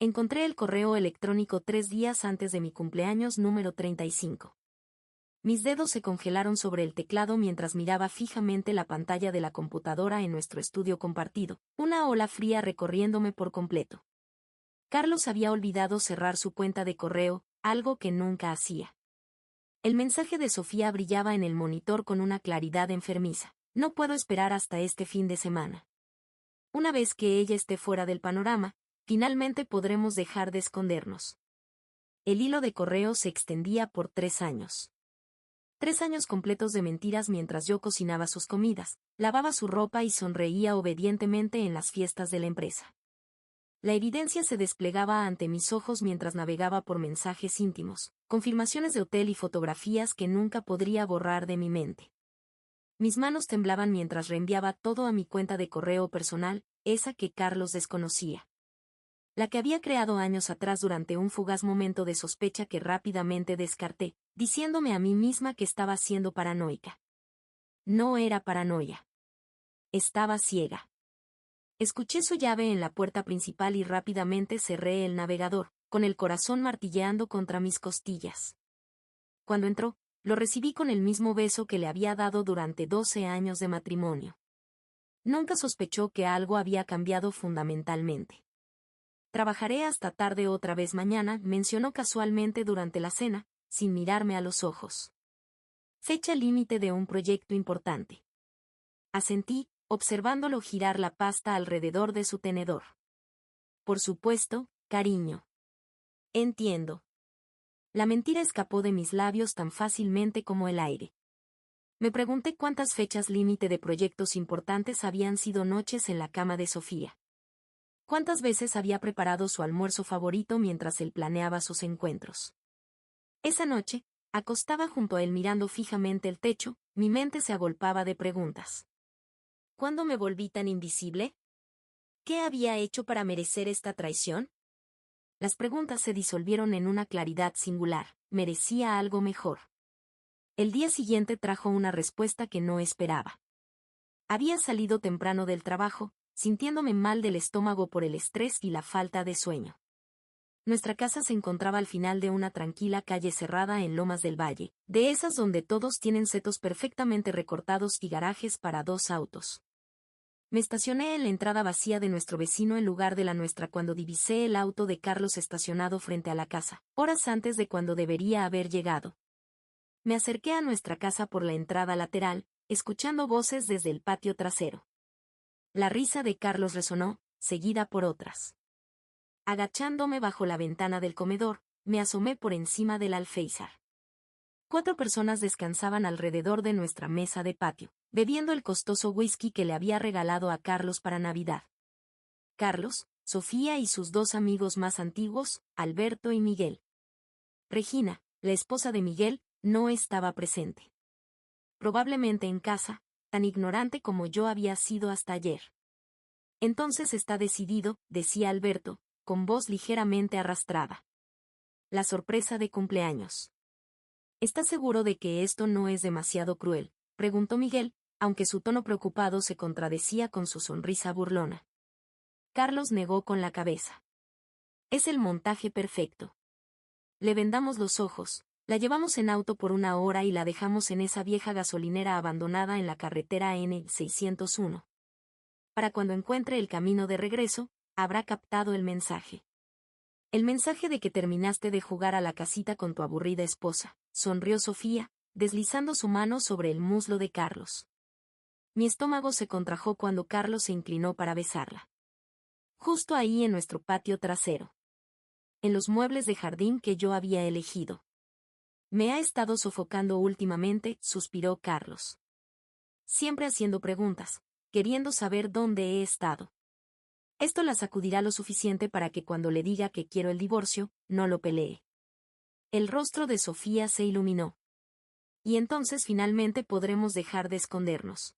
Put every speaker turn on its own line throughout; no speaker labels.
Encontré el correo electrónico 3 días antes de mi cumpleaños número 35. Mis dedos se congelaron sobre el teclado mientras miraba fijamente la pantalla de la computadora en nuestro estudio compartido, una ola fría recorriéndome por completo. Carlos había olvidado cerrar su cuenta de correo, algo que nunca hacía. El mensaje de Sofía brillaba en el monitor con una claridad enfermiza. No puedo esperar hasta este fin de semana. Una vez que ella esté fuera del panorama, finalmente podremos dejar de escondernos. El hilo de correo se extendía por 3 años. 3 años completos de mentiras mientras yo cocinaba sus comidas, lavaba su ropa y sonreía obedientemente en las fiestas de la empresa. La evidencia se desplegaba ante mis ojos mientras navegaba por mensajes íntimos, confirmaciones de hotel y fotografías que nunca podría borrar de mi mente. Mis manos temblaban mientras reenviaba todo a mi cuenta de correo personal, esa que Carlos desconocía. La que había creado años atrás durante un fugaz momento de sospecha que rápidamente descarté, diciéndome a mí misma que estaba siendo paranoica. No era paranoia. Estaba ciega. Escuché su llave en la puerta principal y rápidamente cerré el navegador, con el corazón martilleando contra mis costillas. Cuando entró, lo recibí con el mismo beso que le había dado durante 12 años de matrimonio. Nunca sospechó que algo había cambiado fundamentalmente. Trabajaré hasta tarde otra vez mañana, mencionó casualmente durante la cena, sin mirarme a los ojos. Fecha límite de un proyecto importante. Asentí, observándolo girar la pasta alrededor de su tenedor. Por supuesto, cariño. Entiendo. La mentira escapó de mis labios tan fácilmente como el aire. Me pregunté cuántas fechas límite de proyectos importantes habían sido noches en la cama de Sofía. ¿Cuántas veces había preparado su almuerzo favorito mientras él planeaba sus encuentros? Esa noche, acostada junto a él mirando fijamente el techo, mi mente se agolpaba de preguntas. ¿Cuándo me volví tan invisible? ¿Qué había hecho para merecer esta traición? Las preguntas se disolvieron en una claridad singular. Merecía algo mejor. El día siguiente trajo una respuesta que no esperaba. Había salido temprano del trabajo, sintiéndome mal del estómago por el estrés y la falta de sueño. Nuestra casa se encontraba al final de una tranquila calle cerrada en Lomas del Valle, de esas donde todos tienen setos perfectamente recortados y garajes para 2 autos. Me estacioné en la entrada vacía de nuestro vecino en lugar de la nuestra cuando divisé el auto de Carlos estacionado frente a la casa, horas antes de cuando debería haber llegado. Me acerqué a nuestra casa por la entrada lateral, escuchando voces desde el patio trasero. La risa de Carlos resonó, seguida por otras. Agachándome bajo la ventana del comedor, me asomé por encima del alféizar. 4 personas descansaban alrededor de nuestra mesa de patio, bebiendo el costoso whisky que le había regalado a Carlos para Navidad. Carlos, Sofía y sus 2 amigos más antiguos, Alberto y Miguel. Regina, la esposa de Miguel, no estaba presente. Probablemente en casa, tan ignorante como yo había sido hasta ayer. Entonces está decidido, decía Alberto, con voz ligeramente arrastrada. La sorpresa de cumpleaños. ¿Estás seguro de que esto no es demasiado cruel?, preguntó Miguel, aunque su tono preocupado se contradecía con su sonrisa burlona. Carlos negó con la cabeza. Es el montaje perfecto. Le vendamos los ojos, la llevamos en auto por 1 hora y la dejamos en esa vieja gasolinera abandonada en la carretera N601. Para cuando encuentre el camino de regreso, habrá captado el mensaje. El mensaje de que terminaste de jugar a la casita con tu aburrida esposa, sonrió Sofía, deslizando su mano sobre el muslo de Carlos. Mi estómago se contrajo cuando Carlos se inclinó para besarla. Justo ahí en nuestro patio trasero. En los muebles de jardín que yo había elegido. Me ha estado sofocando últimamente, suspiró Carlos. Siempre haciendo preguntas, queriendo saber dónde he estado. Esto la sacudirá lo suficiente para que cuando le diga que quiero el divorcio, no lo pelee. El rostro de Sofía se iluminó. Y entonces finalmente podremos dejar de escondernos.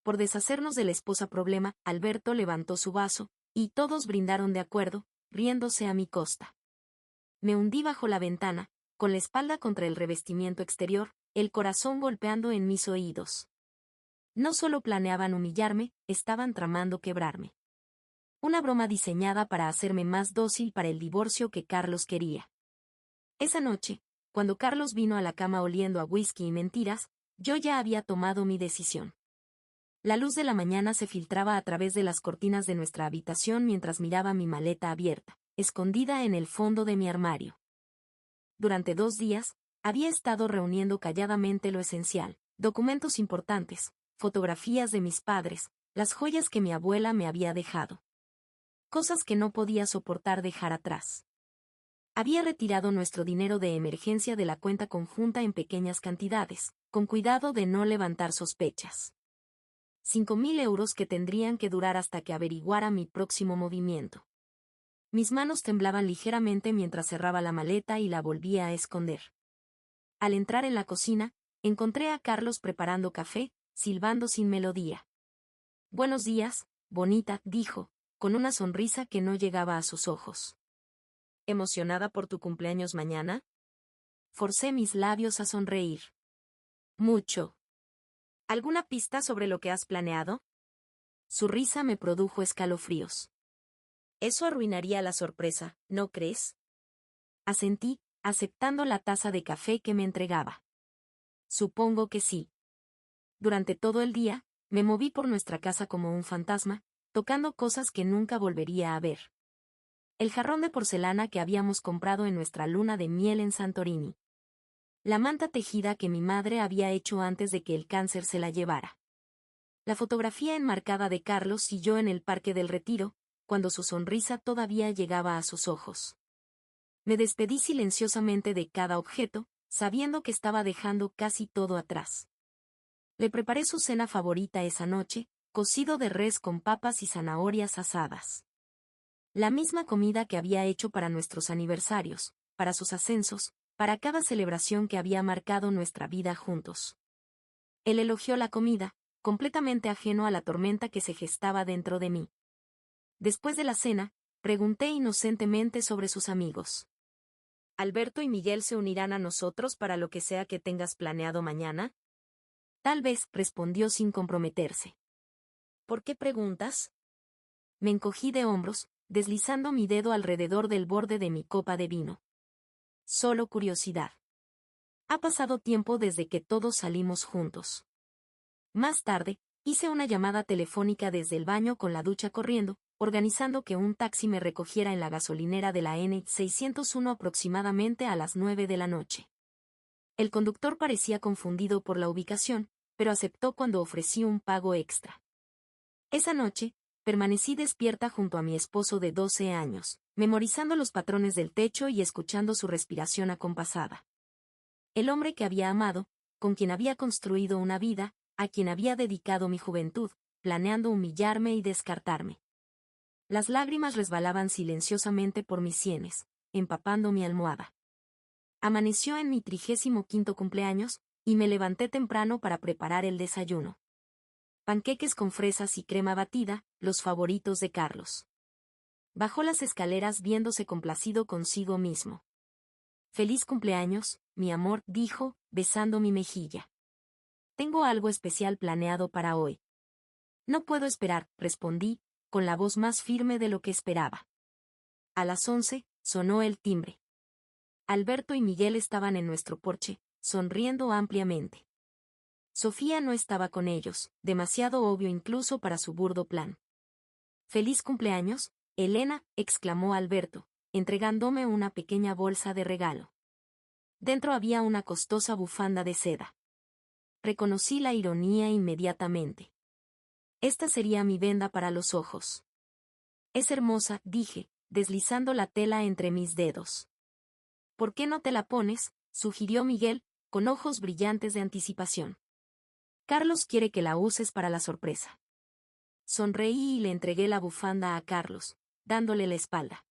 Por deshacernos de la esposa problema, Alberto levantó su vaso, y todos brindaron de acuerdo, riéndose a mi costa. Me hundí bajo la ventana, con la espalda contra el revestimiento exterior, el corazón golpeando en mis oídos. No solo planeaban humillarme, estaban tramando quebrarme. Una broma diseñada para hacerme más dócil para el divorcio que Carlos quería. Esa noche, cuando Carlos vino a la cama oliendo a whisky y mentiras, yo ya había tomado mi decisión. La luz de la mañana se filtraba a través de las cortinas de nuestra habitación mientras miraba mi maleta abierta, escondida en el fondo de mi armario. Durante 2 días, había estado reuniendo calladamente lo esencial, documentos importantes, fotografías de mis padres, las joyas que mi abuela me había dejado. Cosas que no podía soportar dejar atrás. Había retirado nuestro dinero de emergencia de la cuenta conjunta en pequeñas cantidades, con cuidado de no levantar sospechas. 5.000 euros que tendrían que durar hasta que averiguara mi próximo movimiento. Mis manos temblaban ligeramente mientras cerraba la maleta y la volvía a esconder. Al entrar en la cocina, encontré a Carlos preparando café, silbando sin melodía. «Buenos días, bonita», dijo, con una sonrisa que no llegaba a sus ojos. «¿Emocionada por tu cumpleaños mañana?» Forcé mis labios a sonreír. «Mucho». «¿Alguna pista sobre lo que has planeado?» Su risa me produjo escalofríos. «Eso arruinaría la sorpresa, ¿no crees?» Asentí, aceptando la taza de café que me entregaba. «Supongo que sí». Durante todo el día, me moví por nuestra casa como un fantasma, tocando cosas que nunca volvería a ver. El jarrón de porcelana que habíamos comprado en nuestra luna de miel en Santorini. La manta tejida que mi madre había hecho antes de que el cáncer se la llevara. La fotografía enmarcada de Carlos y yo en el Parque del Retiro, cuando su sonrisa todavía llegaba a sus ojos. Me despedí silenciosamente de cada objeto, sabiendo que estaba dejando casi todo atrás. Le preparé su cena favorita esa noche, cocido de res con papas y zanahorias asadas. La misma comida que había hecho para nuestros aniversarios, para sus ascensos, para cada celebración que había marcado nuestra vida juntos. Él elogió la comida, completamente ajeno a la tormenta que se gestaba dentro de mí. Después de la cena, pregunté inocentemente sobre sus amigos. ¿Alberto y Miguel se unirán a nosotros para lo que sea que tengas planeado mañana? Tal vez, respondió sin comprometerse. ¿Por qué preguntas? Me encogí de hombros, deslizando mi dedo alrededor del borde de mi copa de vino. Solo curiosidad. Ha pasado tiempo desde que todos salimos juntos. Más tarde, hice una llamada telefónica desde el baño con la ducha corriendo, organizando que un taxi me recogiera en la gasolinera de la N601 aproximadamente a las 9 de la noche. El conductor parecía confundido por la ubicación, pero aceptó cuando ofrecí un pago extra. Esa noche, permanecí despierta junto a mi esposo de 12 años, memorizando los patrones del techo y escuchando su respiración acompasada. El hombre que había amado, con quien había construido una vida, a quien había dedicado mi juventud, planeando humillarme y descartarme. Las lágrimas resbalaban silenciosamente por mis sienes, empapando mi almohada. Amaneció en mi 35º cumpleaños, y me levanté temprano para preparar el desayuno. Panqueques con fresas y crema batida, los favoritos de Carlos. Bajó las escaleras viéndose complacido consigo mismo. «Feliz cumpleaños, mi amor», dijo, besando mi mejilla. «Tengo algo especial planeado para hoy». «No puedo esperar», respondí, con la voz más firme de lo que esperaba. A las 11, sonó el timbre. Alberto y Miguel estaban en nuestro porche, sonriendo ampliamente. Sofía no estaba con ellos, demasiado obvio incluso para su burdo plan. «Feliz cumpleaños, Elena», exclamó Alberto, entregándome una pequeña bolsa de regalo. Dentro había una costosa bufanda de seda. Reconocí la ironía inmediatamente. Esta sería mi venda para los ojos. «Es hermosa», dije, deslizando la tela entre mis dedos. «¿Por qué no te la pones?», sugirió Miguel, con ojos brillantes de anticipación. «Carlos quiere que la uses para la sorpresa». Sonreí y le entregué la bufanda a Carlos, dándole la espalda.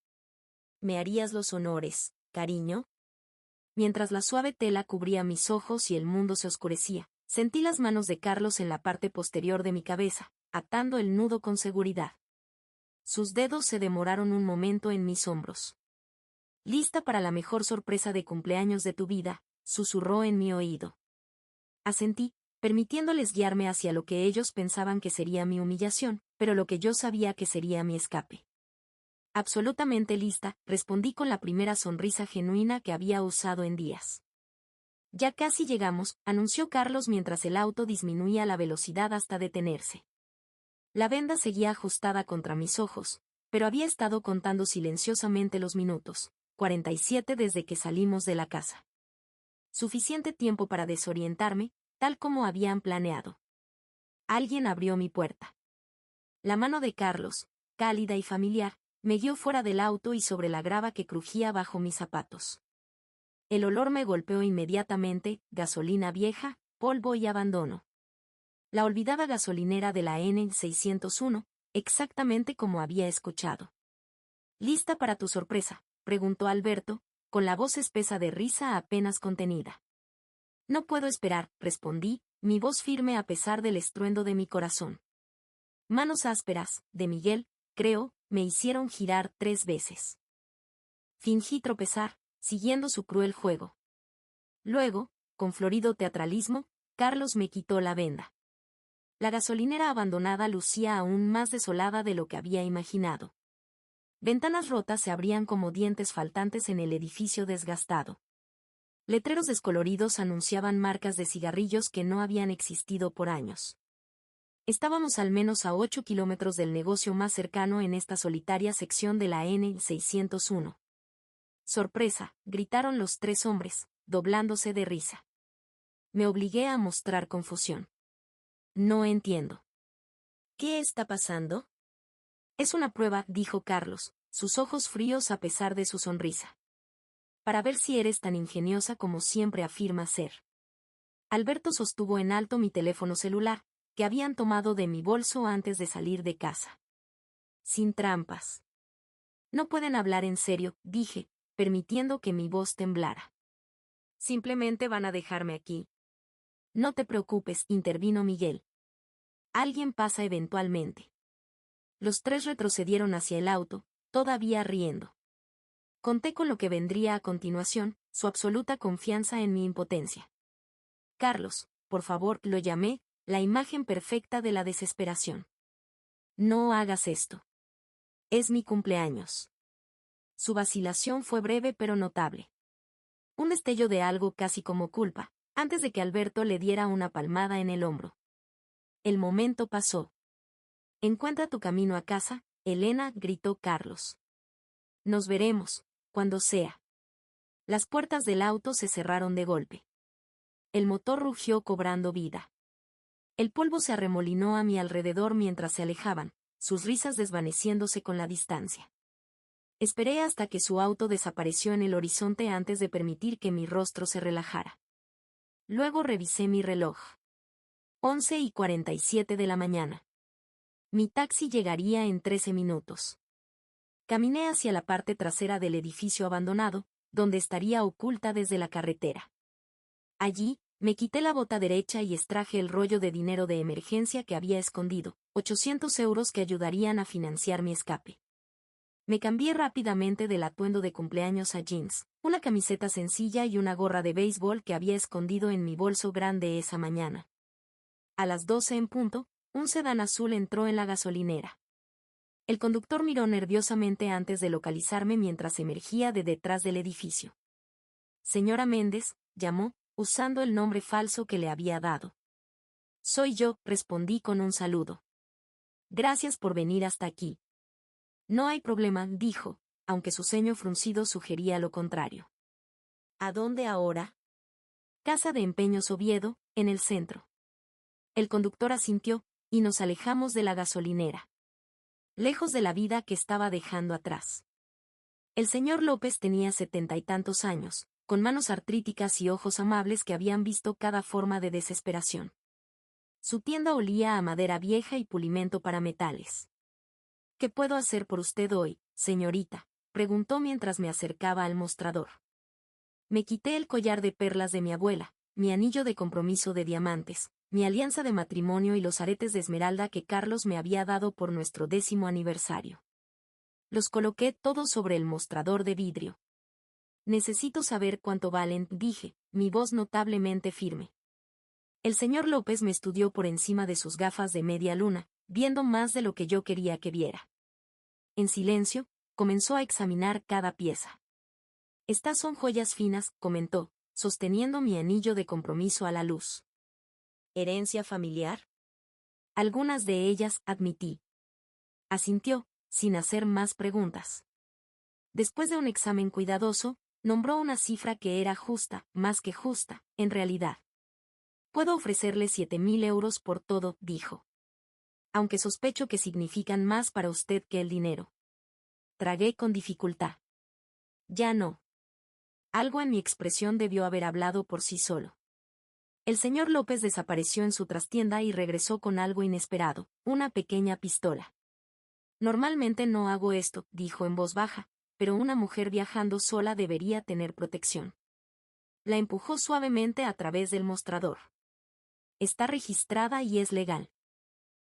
«¿Me harías los honores, cariño?». Mientras la suave tela cubría mis ojos y el mundo se oscurecía, sentí las manos de Carlos en la parte posterior de mi cabeza, atando el nudo con seguridad. Sus dedos se demoraron un momento en mis hombros. «Lista para la mejor sorpresa de cumpleaños de tu vida», susurró en mi oído. Asentí, permitiéndoles guiarme hacia lo que ellos pensaban que sería mi humillación, pero lo que yo sabía que sería mi escape. Absolutamente lista, respondí con la primera sonrisa genuina que había usado en días. Ya casi llegamos, anunció Carlos mientras el auto disminuía la velocidad hasta detenerse. La venda seguía ajustada contra mis ojos, pero había estado contando silenciosamente los minutos, 47 desde que salimos de la casa. Suficiente tiempo para desorientarme, tal como habían planeado. Alguien abrió mi puerta. La mano de Carlos, cálida y familiar, me guió fuera del auto y sobre la grava que crujía bajo mis zapatos. El olor me golpeó inmediatamente, gasolina vieja, polvo y abandono. La olvidada gasolinera de la N601, exactamente como había escuchado. ¿Lista para tu sorpresa?, preguntó Alberto, con la voz espesa de risa apenas contenida. No puedo esperar, respondí, mi voz firme a pesar del estruendo de mi corazón. Manos ásperas, de Miguel, creo, me hicieron girar 3 veces. Fingí tropezar, siguiendo su cruel juego. Luego, con florido teatralismo, Carlos me quitó la venda. La gasolinera abandonada lucía aún más desolada de lo que había imaginado. Ventanas rotas se abrían como dientes faltantes en el edificio desgastado. Letreros descoloridos anunciaban marcas de cigarrillos que no habían existido por años. Estábamos al menos a 8 kilómetros del negocio más cercano en esta solitaria sección de la N601. Sorpresa, gritaron los 3 hombres, doblándose de risa. Me obligué a mostrar confusión. No entiendo. ¿Qué está pasando? Es una prueba, dijo Carlos, sus ojos fríos a pesar de su sonrisa. Para ver si eres tan ingeniosa como siempre afirmas ser. Alberto sostuvo en alto mi teléfono celular, que habían tomado de mi bolso antes de salir de casa. Sin trampas. No pueden hablar en serio, dije, permitiendo que mi voz temblara. Simplemente van a dejarme aquí. No te preocupes, intervino Miguel. Alguien pasa eventualmente. Los 3 retrocedieron hacia el auto, todavía riendo. Conté con lo que vendría a continuación, su absoluta confianza en mi impotencia. Carlos, por favor, lo llamé, la imagen perfecta de la desesperación. No hagas esto. Es mi cumpleaños. Su vacilación fue breve pero notable. Un destello de algo casi como culpa, antes de que Alberto le diera una palmada en el hombro. El momento pasó. Encuentra tu camino a casa, Elena, gritó Carlos. Nos veremos, cuando sea. Las puertas del auto se cerraron de golpe. El motor rugió cobrando vida. El polvo se arremolinó a mi alrededor mientras se alejaban, sus risas desvaneciéndose con la distancia. Esperé hasta que su auto desapareció en el horizonte antes de permitir que mi rostro se relajara. Luego revisé mi reloj. 11:47 de la mañana. Mi taxi llegaría en 13 minutos. Caminé hacia la parte trasera del edificio abandonado, donde estaría oculta desde la carretera. Allí, me quité la bota derecha y extraje el rollo de dinero de emergencia que había escondido, 800 euros que ayudarían a financiar mi escape. Me cambié rápidamente del atuendo de cumpleaños a jeans, una camiseta sencilla y una gorra de béisbol que había escondido en mi bolso grande esa mañana. A las 12 en punto, un sedán azul entró en la gasolinera. El conductor miró nerviosamente antes de localizarme mientras emergía de detrás del edificio. Señora Méndez, llamó, usando el nombre falso que le había dado. Soy yo, respondí con un saludo. Gracias por venir hasta aquí. No hay problema, dijo, aunque su ceño fruncido sugería lo contrario. ¿A dónde ahora? Casa de Empeños Oviedo, en el centro. El conductor asintió, y nos alejamos de la gasolinera. Lejos de la vida que estaba dejando atrás. El señor López tenía 70 y tantos años, con manos artríticas y ojos amables que habían visto cada forma de desesperación. Su tienda olía a madera vieja y pulimento para metales. ¿Qué puedo hacer por usted hoy, señorita?, preguntó mientras me acercaba al mostrador. Me quité el collar de perlas de mi abuela, mi anillo de compromiso de diamantes, mi alianza de matrimonio y los aretes de esmeralda que Carlos me había dado por nuestro 10º aniversario. Los coloqué todos sobre el mostrador de vidrio. Necesito saber cuánto valen, dije, mi voz notablemente firme. El señor López me estudió por encima de sus gafas de media luna, viendo más de lo que yo quería que viera. En silencio, comenzó a examinar cada pieza. Estas son joyas finas, comentó, sosteniendo mi anillo de compromiso a la luz. ¿Herencia familiar? Algunas de ellas, admití. Asintió, sin hacer más preguntas. Después de un examen cuidadoso, nombró una cifra que era justa, más que justa, en realidad. Puedo ofrecerle 7.000 euros por todo, dijo. Aunque sospecho que significan más para usted que el dinero. Tragué con dificultad. Ya no. Algo en mi expresión debió haber hablado por sí solo. El señor López desapareció en su trastienda y regresó con algo inesperado, una pequeña pistola. Normalmente no hago esto, dijo en voz baja, pero una mujer viajando sola debería tener protección. La empujó suavemente a través del mostrador. Está registrada y es legal.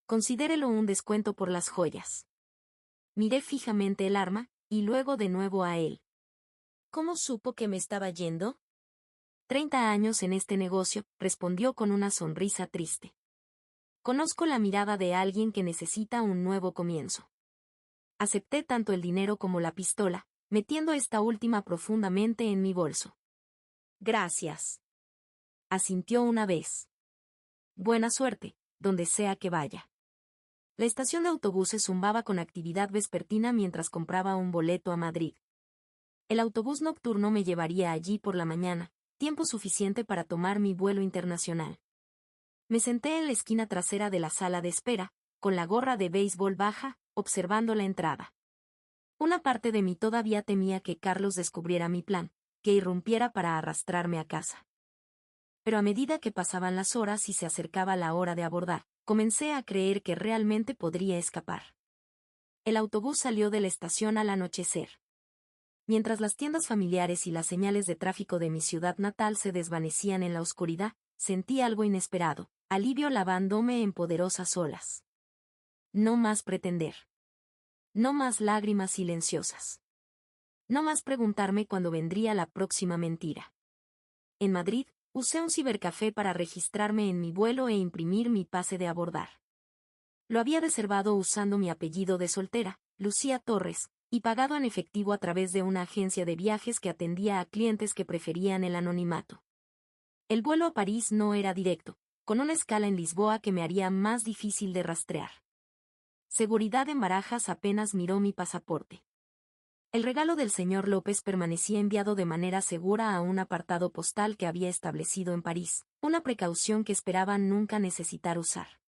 Considérelo un descuento por las joyas. Miré fijamente el arma, y luego de nuevo a él. ¿Cómo supo que me estaba yendo? 30 años en este negocio, respondió con una sonrisa triste. Conozco la mirada de alguien que necesita un nuevo comienzo. Acepté tanto el dinero como la pistola, metiendo esta última profundamente en mi bolso. Gracias. Asintió una vez. Buena suerte, donde sea que vaya. La estación de autobuses zumbaba con actividad vespertina mientras compraba un boleto a Madrid. El autobús nocturno me llevaría allí por la mañana, tiempo suficiente para tomar mi vuelo internacional. Me senté en la esquina trasera de la sala de espera, con la gorra de béisbol baja, observando la entrada. Una parte de mí todavía temía que Carlos descubriera mi plan, que irrumpiera para arrastrarme a casa. Pero a medida que pasaban las horas y se acercaba la hora de abordar, comencé a creer que realmente podría escapar. El autobús salió de la estación al anochecer. Mientras las tiendas familiares y las señales de tráfico de mi ciudad natal se desvanecían en la oscuridad, sentí algo inesperado, alivio lavándome en poderosas olas. No más pretender. No más lágrimas silenciosas. No más preguntarme cuándo vendría la próxima mentira. En Madrid, usé un cibercafé para registrarme en mi vuelo e imprimir mi pase de abordar. Lo había reservado usando mi apellido de soltera, Lucía Torres, y pagado en efectivo a través de una agencia de viajes que atendía a clientes que preferían el anonimato. El vuelo a París no era directo, con una escala en Lisboa que me haría más difícil de rastrear. Seguridad en Barajas apenas miró mi pasaporte. El regalo del señor López permanecía enviado de manera segura a un apartado postal que había establecido en París, una precaución que esperaban nunca necesitar usar.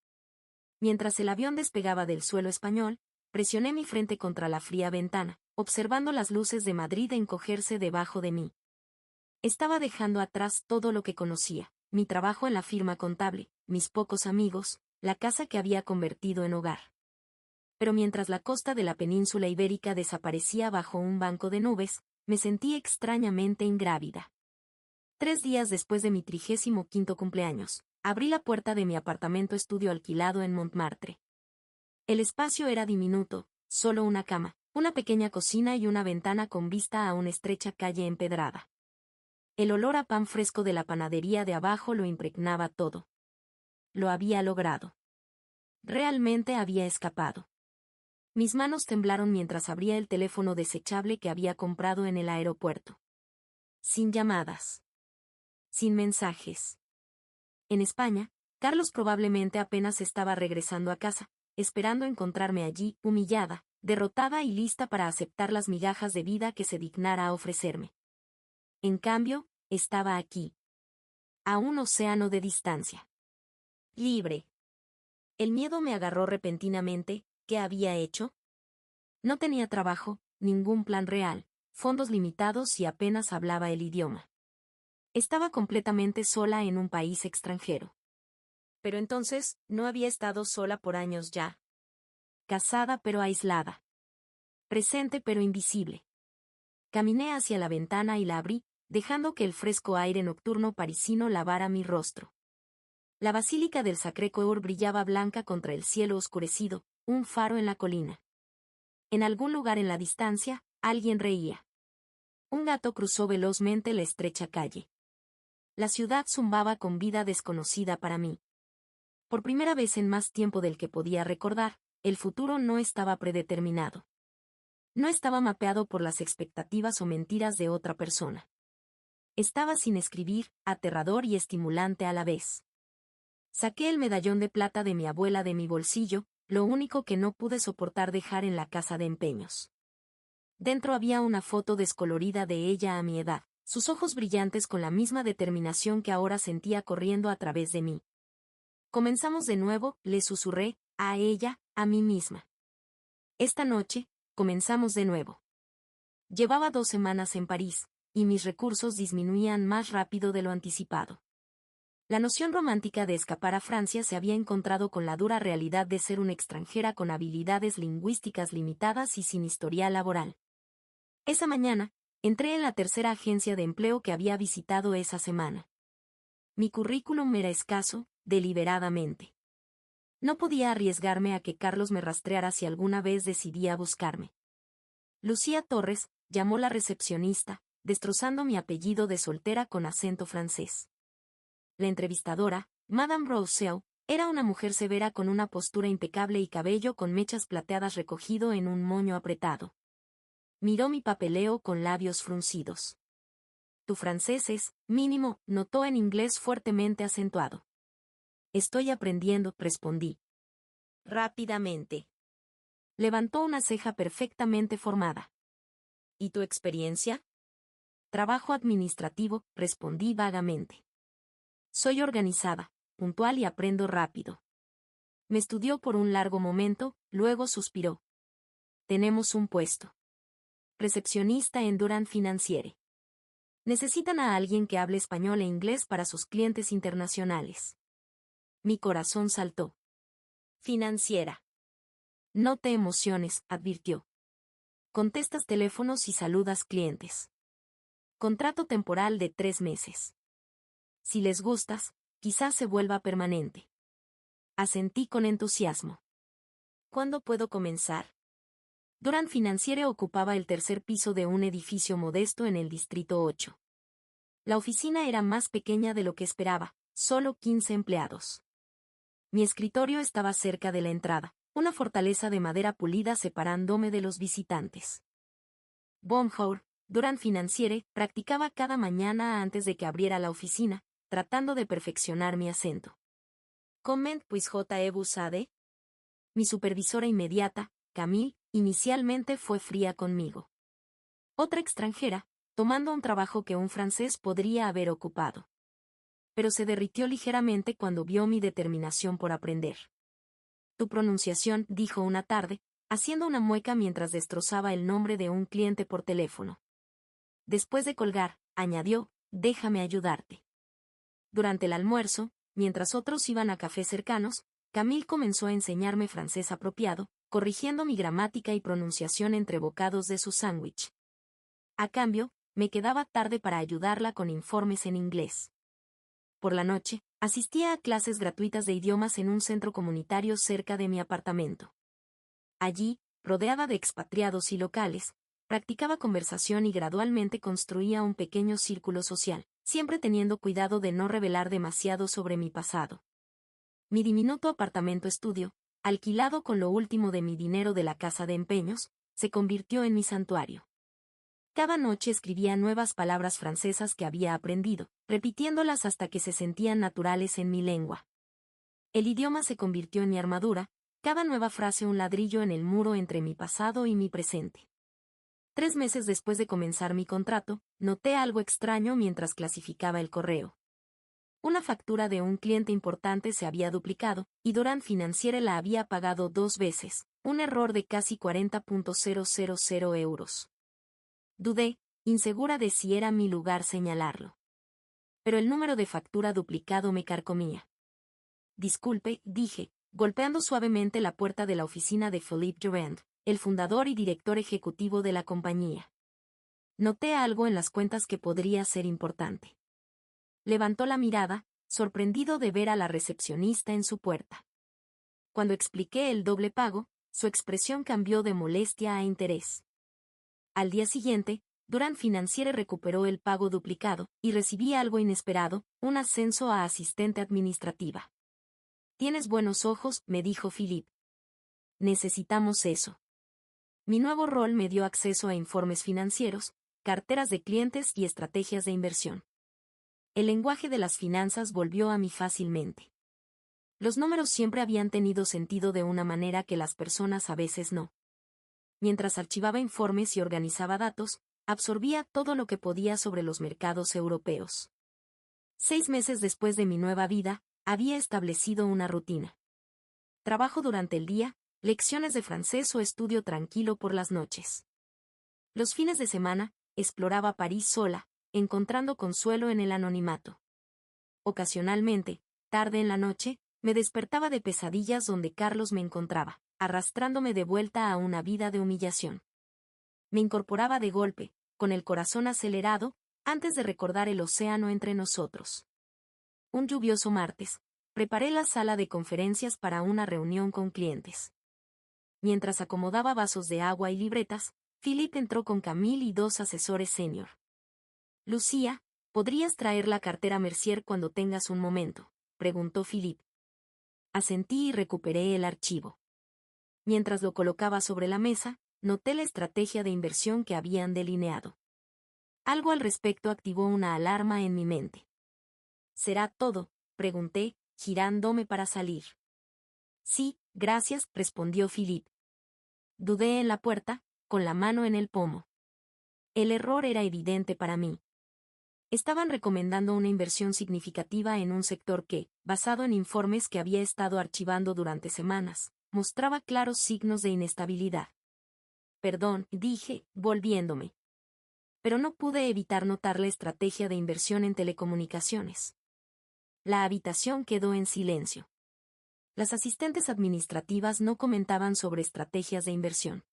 Mientras el avión despegaba del suelo español, presioné mi frente contra la fría ventana, observando las luces de Madrid encogerse debajo de mí. Estaba dejando atrás todo lo que conocía, mi trabajo en la firma contable, mis pocos amigos, la casa que había convertido en hogar. Pero mientras la costa de la península ibérica desaparecía bajo un banco de nubes, me sentí extrañamente ingrávida. 3 días después de mi 35º cumpleaños, abrí la puerta de mi apartamento estudio alquilado en Montmartre. El espacio era diminuto, solo una cama, una pequeña cocina y una ventana con vista a una estrecha calle empedrada. El olor a pan fresco de la panadería de abajo lo impregnaba todo. Lo había logrado. Realmente había escapado. Mis manos temblaron mientras abría el teléfono desechable que había comprado en el aeropuerto. Sin llamadas. Sin mensajes. En España, Carlos probablemente apenas estaba regresando a casa, esperando encontrarme allí, humillada, derrotada y lista para aceptar las migajas de vida que se dignara a ofrecerme. En cambio, estaba aquí. A un océano de distancia. Libre. El miedo me agarró repentinamente. ¿Qué había hecho? No tenía trabajo, ningún plan real, fondos limitados y apenas hablaba el idioma. Estaba completamente sola en un país extranjero. Pero entonces, no había estado sola por años ya. Casada pero aislada. Presente pero invisible. Caminé hacia la ventana y la abrí, dejando que el fresco aire nocturno parisino lavara mi rostro. La basílica del Sacré-Cœur brillaba blanca contra el cielo oscurecido, un faro en la colina. En algún lugar en la distancia, alguien reía. Un gato cruzó velozmente la estrecha calle. La ciudad zumbaba con vida desconocida para mí. Por primera vez en más tiempo del que podía recordar, el futuro no estaba predeterminado. No estaba mapeado por las expectativas o mentiras de otra persona. Estaba sin escribir, aterrador y estimulante a la vez. Saqué el medallón de plata de mi abuela de mi bolsillo, lo único que no pude soportar dejar en la casa de empeños. Dentro había una foto descolorida de ella a mi edad, sus ojos brillantes con la misma determinación que ahora sentía corriendo a través de mí. Comenzamos de nuevo, le susurré, a ella, a mí misma. Esta noche, comenzamos de nuevo. Llevaba 2 semanas en París, y mis recursos disminuían más rápido de lo anticipado. La noción romántica de escapar a Francia se había encontrado con la dura realidad de ser una extranjera con habilidades lingüísticas limitadas y sin historial laboral. Esa mañana, entré en la tercera agencia de empleo que había visitado esa semana. Mi currículum era escaso, deliberadamente. No podía arriesgarme a que Carlos me rastreara si alguna vez decidía buscarme. Lucía Torres, llamó la recepcionista, destrozando mi apellido de soltera con acento francés. La entrevistadora, Madame Rousseau, era una mujer severa con una postura impecable y cabello con mechas plateadas recogido en un moño apretado. Miró mi papeleo con labios fruncidos. Tu francés es, mínimo, notó en inglés fuertemente acentuado. Estoy aprendiendo, respondí. Rápidamente. Levantó una ceja perfectamente formada. ¿Y tu experiencia? Trabajo administrativo, respondí vagamente. Soy organizada, puntual y aprendo rápido. Me estudió por un largo momento, luego suspiró. Tenemos un puesto. Recepcionista en Durand Financiere. Necesitan a alguien que hable español e inglés para sus clientes internacionales. Mi corazón saltó. Financiera. No te emociones, advirtió. Contestas teléfonos y saludas clientes. Contrato temporal de 3 meses. Si les gustas, quizás se vuelva permanente. Asentí con entusiasmo. ¿Cuándo puedo comenzar? Durand Financiere ocupaba el tercer piso de un edificio modesto en el Distrito 8. La oficina era más pequeña de lo que esperaba, solo 15 empleados. Mi escritorio estaba cerca de la entrada, una fortaleza de madera pulida separándome de los visitantes. Bonjour, Durand Financiere, practicaba cada mañana antes de que abriera la oficina, tratando de perfeccionar mi acento. Comment puis je sade? Mi supervisora inmediata, Camille, inicialmente fue fría conmigo. Otra extranjera, tomando un trabajo que un francés podría haber ocupado. Pero se derritió ligeramente cuando vio mi determinación por aprender. Tu pronunciación, dijo una tarde, haciendo una mueca mientras destrozaba el nombre de un cliente por teléfono. Después de colgar, añadió, déjame ayudarte. Durante el almuerzo, mientras otros iban a cafés cercanos, Camille comenzó a enseñarme francés apropiado, corrigiendo mi gramática y pronunciación entre bocados de su sándwich. A cambio, me quedaba tarde para ayudarla con informes en inglés. Por la noche, asistía a clases gratuitas de idiomas en un centro comunitario cerca de mi apartamento. Allí, rodeada de expatriados y locales, practicaba conversación y gradualmente construía un pequeño círculo social, siempre teniendo cuidado de no revelar demasiado sobre mi pasado. Mi diminuto apartamento estudio, alquilado con lo último de mi dinero de la casa de empeños, se convirtió en mi santuario. Cada noche escribía nuevas palabras francesas que había aprendido, repitiéndolas hasta que se sentían naturales en mi lengua. El idioma se convirtió en mi armadura, cada nueva frase un ladrillo en el muro entre mi pasado y mi presente. 3 meses después de comenzar mi contrato, noté algo extraño mientras clasificaba el correo. Una factura de un cliente importante se había duplicado, y Durand Financiere la había pagado 2 veces, un error de casi 40.000 euros. Dudé, insegura de si era mi lugar señalarlo. Pero el número de factura duplicado me carcomía. Disculpe, dije, golpeando suavemente la puerta de la oficina de Philippe Durand, el fundador y director ejecutivo de la compañía. Noté algo en las cuentas que podría ser importante. Levantó la mirada, sorprendido de ver a la recepcionista en su puerta. Cuando expliqué el doble pago, su expresión cambió de molestia a interés. Al día siguiente, Durand Financiere recuperó el pago duplicado, y recibí algo inesperado, un ascenso a asistente administrativa. Tienes buenos ojos, me dijo Philippe. Necesitamos eso. Mi nuevo rol me dio acceso a informes financieros, carteras de clientes y estrategias de inversión. El lenguaje de las finanzas volvió a mí fácilmente. Los números siempre habían tenido sentido de una manera que las personas a veces no. Mientras archivaba informes y organizaba datos, absorbía todo lo que podía sobre los mercados europeos. 6 meses después de mi nueva vida, había establecido una rutina. Trabajo durante el día, lecciones de francés o estudio tranquilo por las noches. Los fines de semana, exploraba París sola, encontrando consuelo en el anonimato. Ocasionalmente, tarde en la noche, me despertaba de pesadillas donde Carlos me encontraba, arrastrándome de vuelta a una vida de humillación. Me incorporaba de golpe, con el corazón acelerado, antes de recordar el océano entre nosotros. Un lluvioso martes, preparé la sala de conferencias para una reunión con clientes. Mientras acomodaba vasos de agua y libretas, Philip entró con Camille y 2 asesores senior. Lucía, ¿podrías traer la cartera Mercier cuando tengas un momento?, preguntó Philip. Asentí y recuperé el archivo. Mientras lo colocaba sobre la mesa, noté la estrategia de inversión que habían delineado. Algo al respecto activó una alarma en mi mente. ¿Será todo?, pregunté, girándome para salir. Sí, gracias, respondió Philip. Dudé en la puerta, con la mano en el pomo. El error era evidente para mí. Estaban recomendando una inversión significativa en un sector que, basado en informes que había estado archivando durante semanas, mostraba claros signos de inestabilidad. Perdón, dije, volviéndome. Pero no pude evitar notar la estrategia de inversión en telecomunicaciones. La habitación quedó en silencio. Las asistentes administrativas no comentaban sobre estrategias de inversión.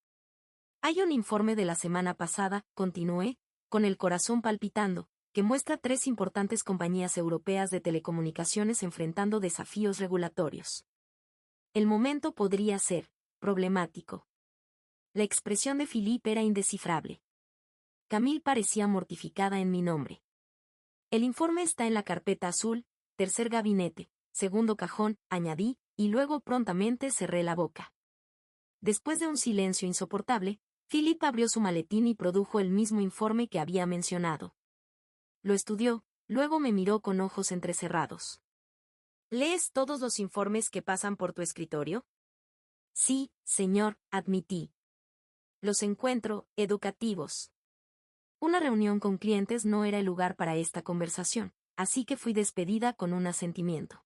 Hay un informe de la semana pasada, continué, con el corazón palpitando, que muestra 3 importantes compañías europeas de telecomunicaciones enfrentando desafíos regulatorios. El momento podría ser problemático. La expresión de Philippe era indescifrable. Camille parecía mortificada en mi nombre. El informe está en la carpeta azul, tercer gabinete, segundo cajón, añadí, y luego prontamente cerré la boca. Después de un silencio insoportable, Philip abrió su maletín y produjo el mismo informe que había mencionado. Lo estudió, luego me miró con ojos entrecerrados. ¿Lees todos los informes que pasan por tu escritorio? Sí, señor, admití. Los encuentro educativos. Una reunión con clientes no era el lugar para esta conversación, así que fui despedida con un asentimiento.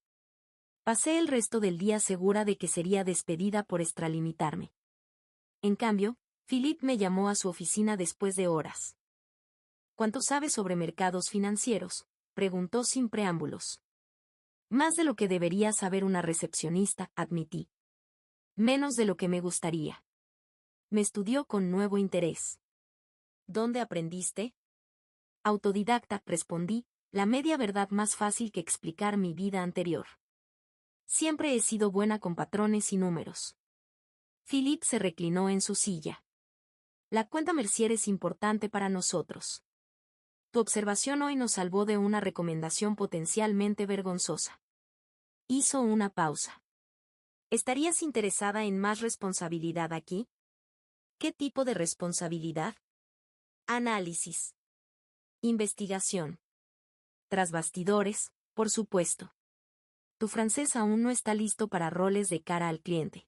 Pasé el resto del día segura de que sería despedida por extralimitarme. En cambio, Philip me llamó a su oficina después de horas. ¿Cuánto sabes sobre mercados financieros?, preguntó sin preámbulos. Más de lo que debería saber una recepcionista, admití. Menos de lo que me gustaría. Me estudió con nuevo interés. ¿Dónde aprendiste? Autodidacta, respondí, la media verdad más fácil que explicar mi vida anterior. Siempre he sido buena con patrones y números. Philip se reclinó en su silla. La cuenta Mercier es importante para nosotros. Tu observación hoy nos salvó de una recomendación potencialmente vergonzosa. Hizo una pausa. ¿Estarías interesada en más responsabilidad aquí? ¿Qué tipo de responsabilidad? Análisis. Investigación. Tras bastidores, por supuesto. Tu francés aún no está listo para roles de cara al cliente.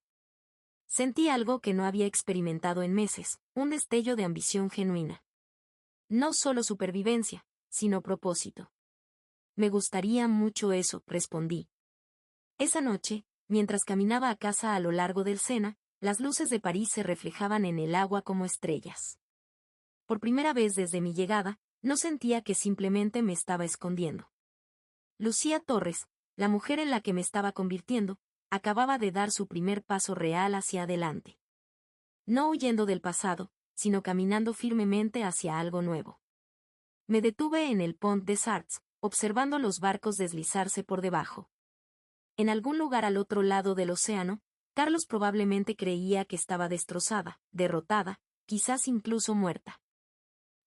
Sentí algo que no había experimentado en meses, un destello de ambición genuina. No solo supervivencia, sino propósito. Me gustaría mucho eso, respondí. Esa noche, mientras caminaba a casa a lo largo del Sena, las luces de París se reflejaban en el agua como estrellas. Por primera vez desde mi llegada, no sentía que simplemente me estaba escondiendo. Lucía Torres, la mujer en la que me estaba convirtiendo, acababa de dar su primer paso real hacia adelante. No huyendo del pasado, sino caminando firmemente hacia algo nuevo. Me detuve en el Pont des Arts, observando los barcos deslizarse por debajo. En algún lugar al otro lado del océano, Carlos probablemente creía que estaba destrozada, derrotada, quizás incluso muerta.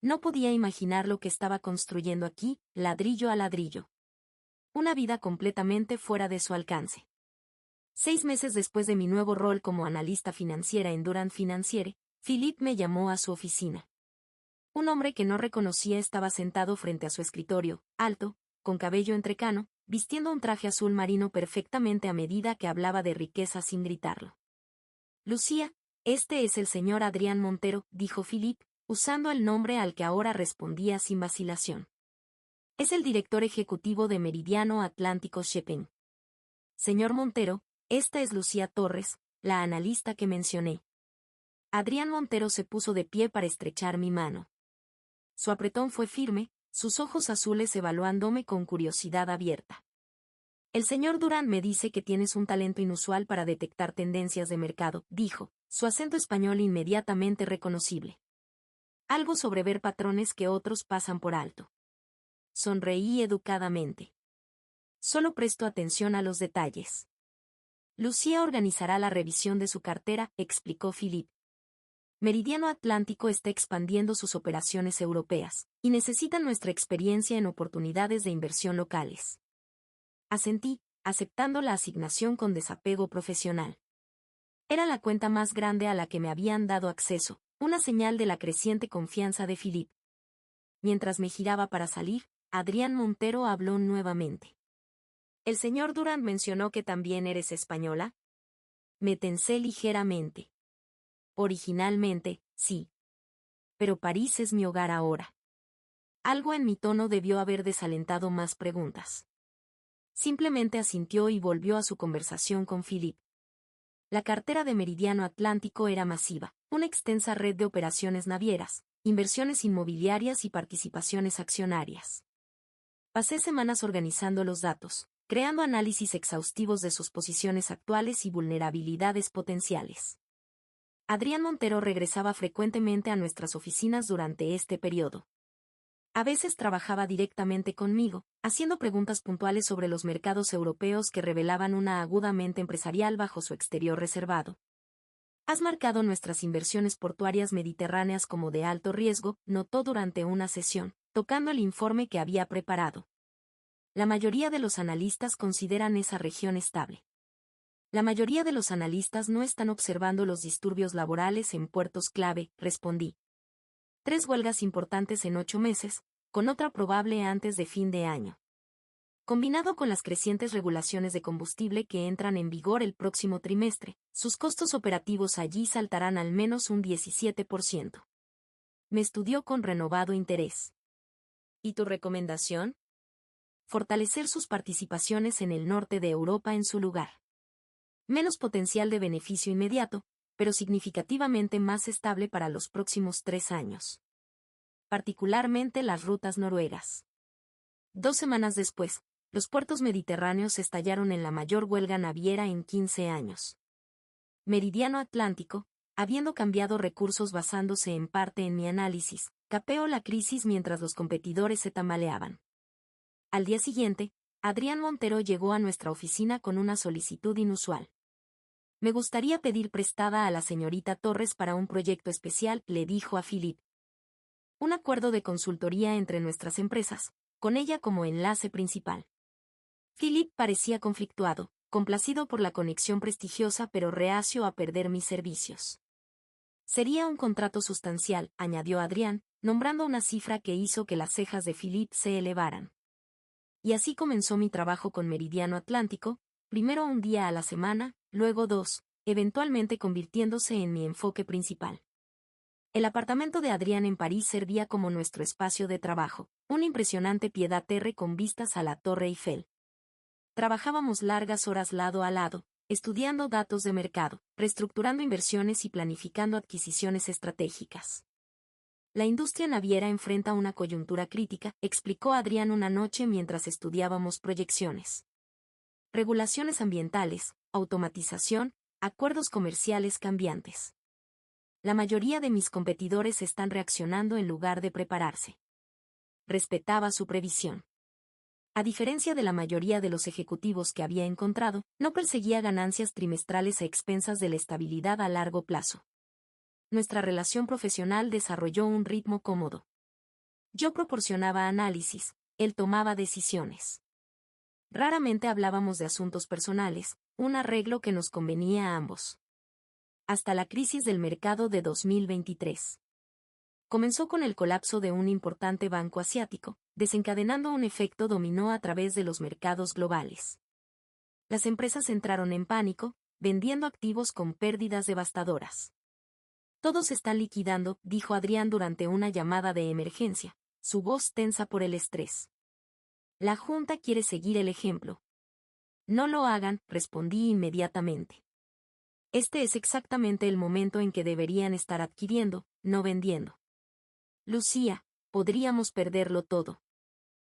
No podía imaginar lo que estaba construyendo aquí, ladrillo a ladrillo. Una vida completamente fuera de su alcance. 6 meses después de mi nuevo rol como analista financiera en Durant Financiere, Philippe me llamó a su oficina. Un hombre que no reconocía estaba sentado frente a su escritorio, alto, con cabello entrecano, vistiendo un traje azul marino perfectamente a medida que hablaba de riqueza sin gritarlo. Lucía, este es el señor Adrián Montero, dijo Philippe, usando el nombre al que ahora respondía sin vacilación. Es el director ejecutivo de Meridiano Atlántico Shipping. Señor Montero, esta es Lucía Torres, la analista que mencioné. Adrián Montero se puso de pie para estrechar mi mano. Su apretón fue firme, sus ojos azules evaluándome con curiosidad abierta. El señor Durán me dice que tienes un talento inusual para detectar tendencias de mercado, dijo, su acento español inmediatamente reconocible. Algo sobre ver patrones que otros pasan por alto. Sonreí educadamente. Solo presto atención a los detalles. Lucía organizará la revisión de su cartera, explicó Philippe. Meridiano Atlántico está expandiendo sus operaciones europeas, y necesita nuestra experiencia en oportunidades de inversión locales. Asentí, aceptando la asignación con desapego profesional. Era la cuenta más grande a la que me habían dado acceso, una señal de la creciente confianza de Philippe. Mientras me giraba para salir, Adrián Montero habló nuevamente. ¿El señor Durán mencionó que también eres española? Me tensé ligeramente. Originalmente, sí. Pero París es mi hogar ahora. Algo en mi tono debió haber desalentado más preguntas. Simplemente asintió y volvió a su conversación con Philippe. La cartera de Meridiano Atlántico era masiva, una extensa red de operaciones navieras, inversiones inmobiliarias y participaciones accionarias. Pasé semanas organizando los datos, creando análisis exhaustivos de sus posiciones actuales y vulnerabilidades potenciales. Adrián Montero regresaba frecuentemente a nuestras oficinas durante este periodo. A veces trabajaba directamente conmigo, haciendo preguntas puntuales sobre los mercados europeos que revelaban una aguda mente empresarial bajo su exterior reservado. Has marcado nuestras inversiones portuarias mediterráneas como de alto riesgo, notó durante una sesión, tocando el informe que había preparado. La mayoría de los analistas consideran esa región estable. La mayoría de los analistas no están observando los disturbios laborales en puertos clave, respondí. 3 huelgas importantes en 8 meses, con otra probable antes de fin de año. Combinado con las crecientes regulaciones de combustible que entran en vigor el próximo trimestre, sus costos operativos allí saltarán al menos un 17%. Me estudió con renovado interés. ¿Y tu recomendación? Fortalecer sus participaciones en el norte de Europa en su lugar. Menos potencial de beneficio inmediato, pero significativamente más estable para los próximos 3 años. Particularmente las rutas noruegas. 2 semanas después, los puertos mediterráneos estallaron en la mayor huelga naviera en 15 años. Meridiano Atlántico, habiendo cambiado recursos basándose en parte en mi análisis, capeó la crisis mientras los competidores se tambaleaban. Al día siguiente, Adrián Montero llegó a nuestra oficina con una solicitud inusual. Me gustaría pedir prestada a la señorita Torres para un proyecto especial, le dijo a Philippe. Un acuerdo de consultoría entre nuestras empresas, con ella como enlace principal. Philippe parecía conflictuado, complacido por la conexión prestigiosa pero reacio a perder mis servicios. Sería un contrato sustancial, añadió Adrián, nombrando una cifra que hizo que las cejas de Philippe se elevaran. Y así comenzó mi trabajo con Meridiano Atlántico, primero un día a la semana, luego 2, eventualmente convirtiéndose en mi enfoque principal. El apartamento de Adrián en París servía como nuestro espacio de trabajo, una impresionante piedad terre con vistas a la Torre Eiffel. Trabajábamos largas horas lado a lado, estudiando datos de mercado, reestructurando inversiones y planificando adquisiciones estratégicas. La industria naviera enfrenta una coyuntura crítica, explicó Adrián una noche mientras estudiábamos proyecciones. Regulaciones ambientales, automatización, acuerdos comerciales cambiantes. La mayoría de mis competidores están reaccionando en lugar de prepararse. Respetaba su previsión. A diferencia de la mayoría de los ejecutivos que había encontrado, no perseguía ganancias trimestrales a expensas de la estabilidad a largo plazo. Nuestra relación profesional desarrolló un ritmo cómodo. Yo proporcionaba análisis, él tomaba decisiones. Raramente hablábamos de asuntos personales, un arreglo que nos convenía a ambos. hasta la crisis del mercado de 2023. Comenzó con el colapso de un importante banco asiático, desencadenando un efecto dominó a través de los mercados globales. Las empresas entraron en pánico, vendiendo activos con pérdidas devastadoras. Todos se están liquidando, dijo Adrián durante una llamada de emergencia, su voz tensa por el estrés. La Junta quiere seguir el ejemplo. No lo hagan, respondí inmediatamente. Este es exactamente el momento en que deberían estar adquiriendo, no vendiendo. Lucía, podríamos perderlo todo.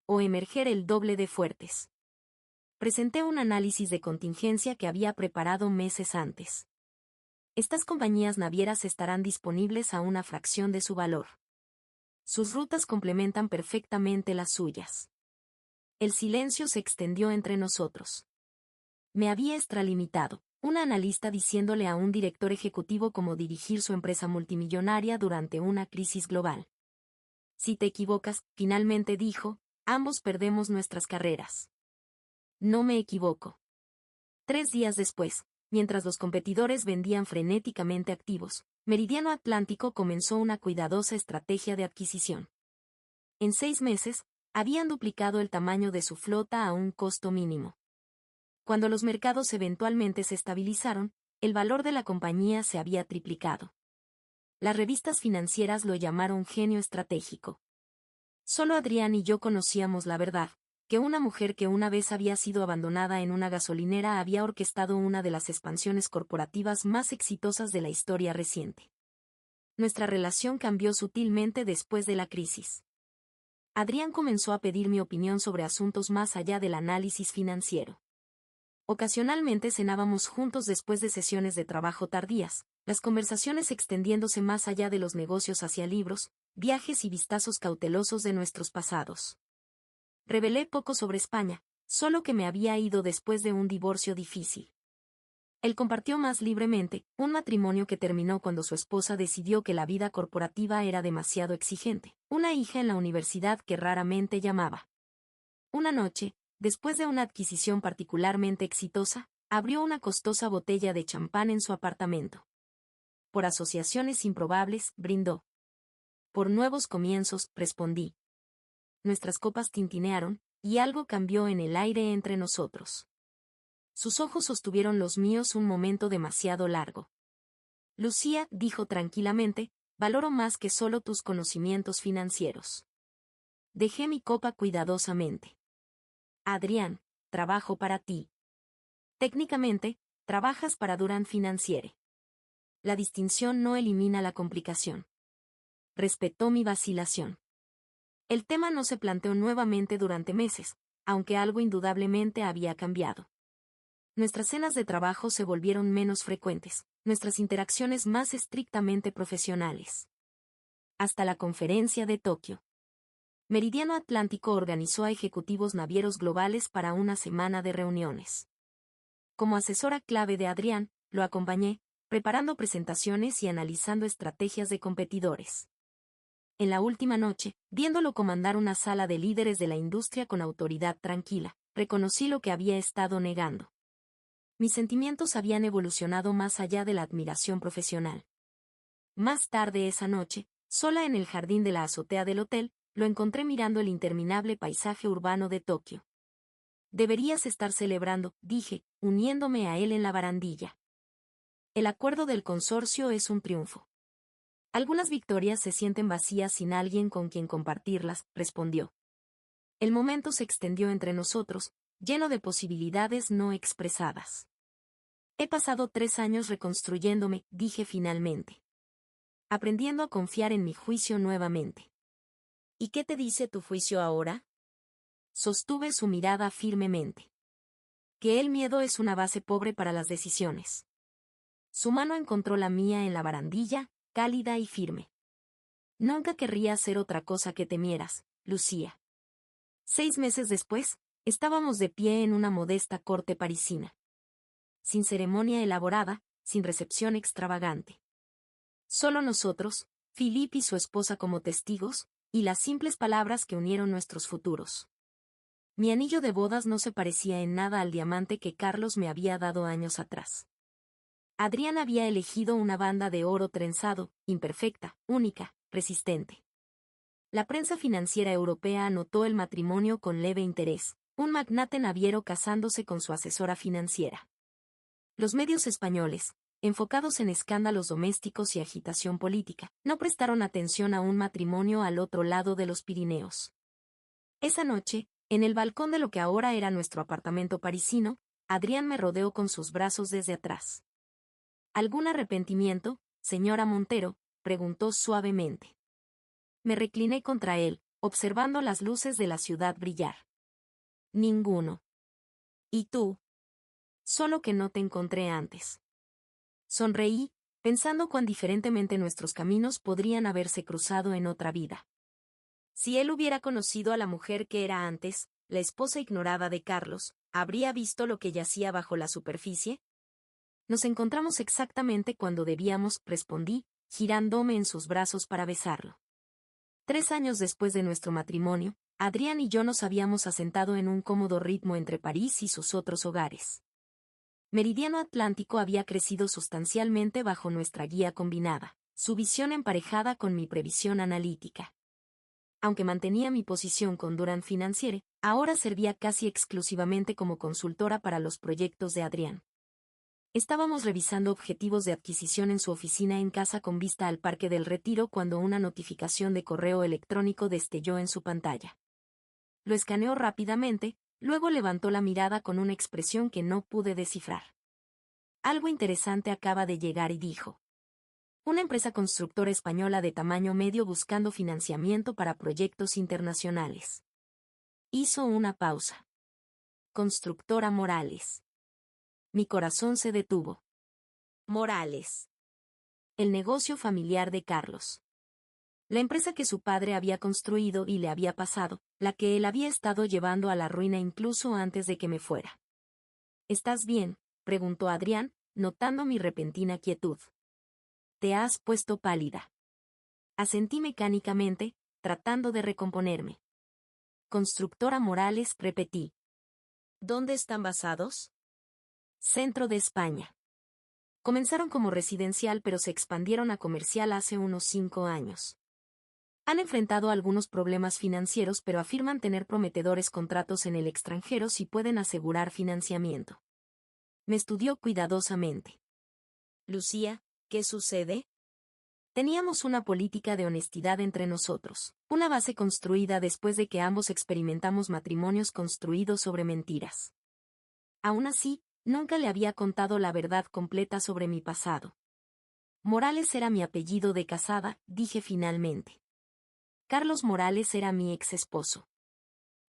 O emerger el doble de fuertes. Presenté un análisis de contingencia que había preparado meses antes. Estas compañías navieras estarán disponibles a una fracción de su valor. Sus rutas complementan perfectamente las suyas. El silencio se extendió entre nosotros. Me había extralimitado, un analista diciéndole a un director ejecutivo cómo dirigir su empresa multimillonaria durante una crisis global. Si te equivocas, finalmente dijo, ambos perdemos nuestras carreras. No me equivoco. 3 días después, mientras los competidores vendían frenéticamente activos, Meridiano Atlántico comenzó una cuidadosa estrategia de adquisición. En 6 meses, habían duplicado el tamaño de su flota a un costo mínimo. Cuando los mercados eventualmente se estabilizaron, el valor de la compañía se había triplicado. Las revistas financieras lo llamaron genio estratégico. Solo Adrián y yo conocíamos la verdad, que una mujer que una vez había sido abandonada en una gasolinera había orquestado una de las expansiones corporativas más exitosas de la historia reciente. Nuestra relación cambió sutilmente después de la crisis. Adrián comenzó a pedir mi opinión sobre asuntos más allá del análisis financiero. Ocasionalmente cenábamos juntos después de sesiones de trabajo tardías, las conversaciones extendiéndose más allá de los negocios hacia libros, viajes y vistazos cautelosos de nuestros pasados. Revelé poco sobre España, solo que me había ido después de un divorcio difícil. Él compartió más libremente, un matrimonio que terminó cuando su esposa decidió que la vida corporativa era demasiado exigente, una hija en la universidad que raramente llamaba. Una noche, después de una adquisición particularmente exitosa, abrió una costosa botella de champán en su apartamento. Por asociaciones improbables, brindó. Por nuevos comienzos, respondí. Nuestras copas tintinearon, y algo cambió en el aire entre nosotros. Sus ojos sostuvieron los míos un momento demasiado largo. Lucía, dijo tranquilamente, valoro más que solo tus conocimientos financieros. Dejé mi copa cuidadosamente. Adrián, trabajo para ti. Técnicamente, trabajas para Durán Financiere. La distinción no elimina la complicación. Respetó mi vacilación. El tema no se planteó nuevamente durante meses, aunque algo indudablemente había cambiado. Nuestras cenas de trabajo se volvieron menos frecuentes, nuestras interacciones más estrictamente profesionales. Hasta la conferencia de Tokio. Meridiano Atlántico organizó a ejecutivos navieros globales para una semana de reuniones. Como asesora clave de Adrián, lo acompañé, preparando presentaciones y analizando estrategias de competidores. En la última noche, viéndolo comandar una sala de líderes de la industria con autoridad tranquila, reconocí lo que había estado negando. Mis sentimientos habían evolucionado más allá de la admiración profesional. Más tarde esa noche, sola en el jardín de la azotea del hotel, lo encontré mirando el interminable paisaje urbano de Tokio. Deberías estar celebrando, dije, uniéndome a él en la barandilla. El acuerdo del consorcio es un triunfo. Algunas victorias se sienten vacías sin alguien con quien compartirlas, respondió. El momento se extendió entre nosotros, lleno de posibilidades no expresadas. He pasado 3 años reconstruyéndome, dije finalmente. Aprendiendo a confiar en mi juicio nuevamente. ¿Y qué te dice tu juicio ahora? Sostuve su mirada firmemente. Que el miedo es una base pobre para las decisiones. Su mano encontró la mía en la barandilla, cálida y firme. Nunca querría hacer otra cosa que temieras, Lucía. 6 meses después, estábamos de pie en una modesta corte parisina. Sin ceremonia elaborada, sin recepción extravagante. Solo nosotros, Philippe y su esposa como testigos, y las simples palabras que unieron nuestros futuros. Mi anillo de bodas no se parecía en nada al diamante que Carlos me había dado años atrás. Adrián había elegido una banda de oro trenzado, imperfecta, única, resistente. La prensa financiera europea anotó el matrimonio con leve interés, un magnate naviero casándose con su asesora financiera. Los medios españoles, enfocados en escándalos domésticos y agitación política, no prestaron atención a un matrimonio al otro lado de los Pirineos. Esa noche, en el balcón de lo que ahora era nuestro apartamento parisino, Adrián me rodeó con sus brazos desde atrás. ¿Algún arrepentimiento, señora Montero?, preguntó suavemente. Me recliné contra él, observando las luces de la ciudad brillar. Ninguno. ¿Y tú? Solo que no te encontré antes. Sonreí, pensando cuán diferentemente nuestros caminos podrían haberse cruzado en otra vida. Si él hubiera conocido a la mujer que era antes, la esposa ignorada de Carlos, ¿habría visto lo que yacía bajo la superficie? Nos encontramos exactamente cuando debíamos, respondí, girándome en sus brazos para besarlo. 3 años después de nuestro matrimonio, Adrián y yo nos habíamos asentado en un cómodo ritmo entre París y sus otros hogares. Meridiano Atlántico había crecido sustancialmente bajo nuestra guía combinada, su visión emparejada con mi previsión analítica. Aunque mantenía mi posición con Durand Financiere, ahora servía casi exclusivamente como consultora para los proyectos de Adrián. Estábamos revisando objetivos de adquisición en su oficina en casa con vista al Parque del Retiro cuando una notificación de correo electrónico destelló en su pantalla. Lo escaneó rápidamente, luego levantó la mirada con una expresión que no pude descifrar. Algo interesante acaba de llegar y dijo. Una empresa constructora española de tamaño medio buscando financiamiento para proyectos internacionales. Hizo una pausa. Constructora Morales. Mi corazón se detuvo. Morales. El negocio familiar de Carlos. La empresa que su padre había construido y le había pasado, la que él había estado llevando a la ruina incluso antes de que me fuera. ¿Estás bien?, preguntó Adrián, notando mi repentina quietud. Te has puesto pálida. Asentí mecánicamente, tratando de recomponerme. Constructora Morales, repetí. ¿Dónde están basados? Centro de España. Comenzaron como residencial pero se expandieron a comercial hace unos 5 años. Han enfrentado algunos problemas financieros pero afirman tener prometedores contratos en el extranjero si pueden asegurar financiamiento. Me estudió cuidadosamente. Lucía, ¿qué sucede? Teníamos una política de honestidad entre nosotros, una base construida después de que ambos experimentamos matrimonios construidos sobre mentiras. Aún así, nunca le había contado la verdad completa sobre mi pasado. Morales era mi apellido de casada, dije finalmente. Carlos Morales era mi ex esposo.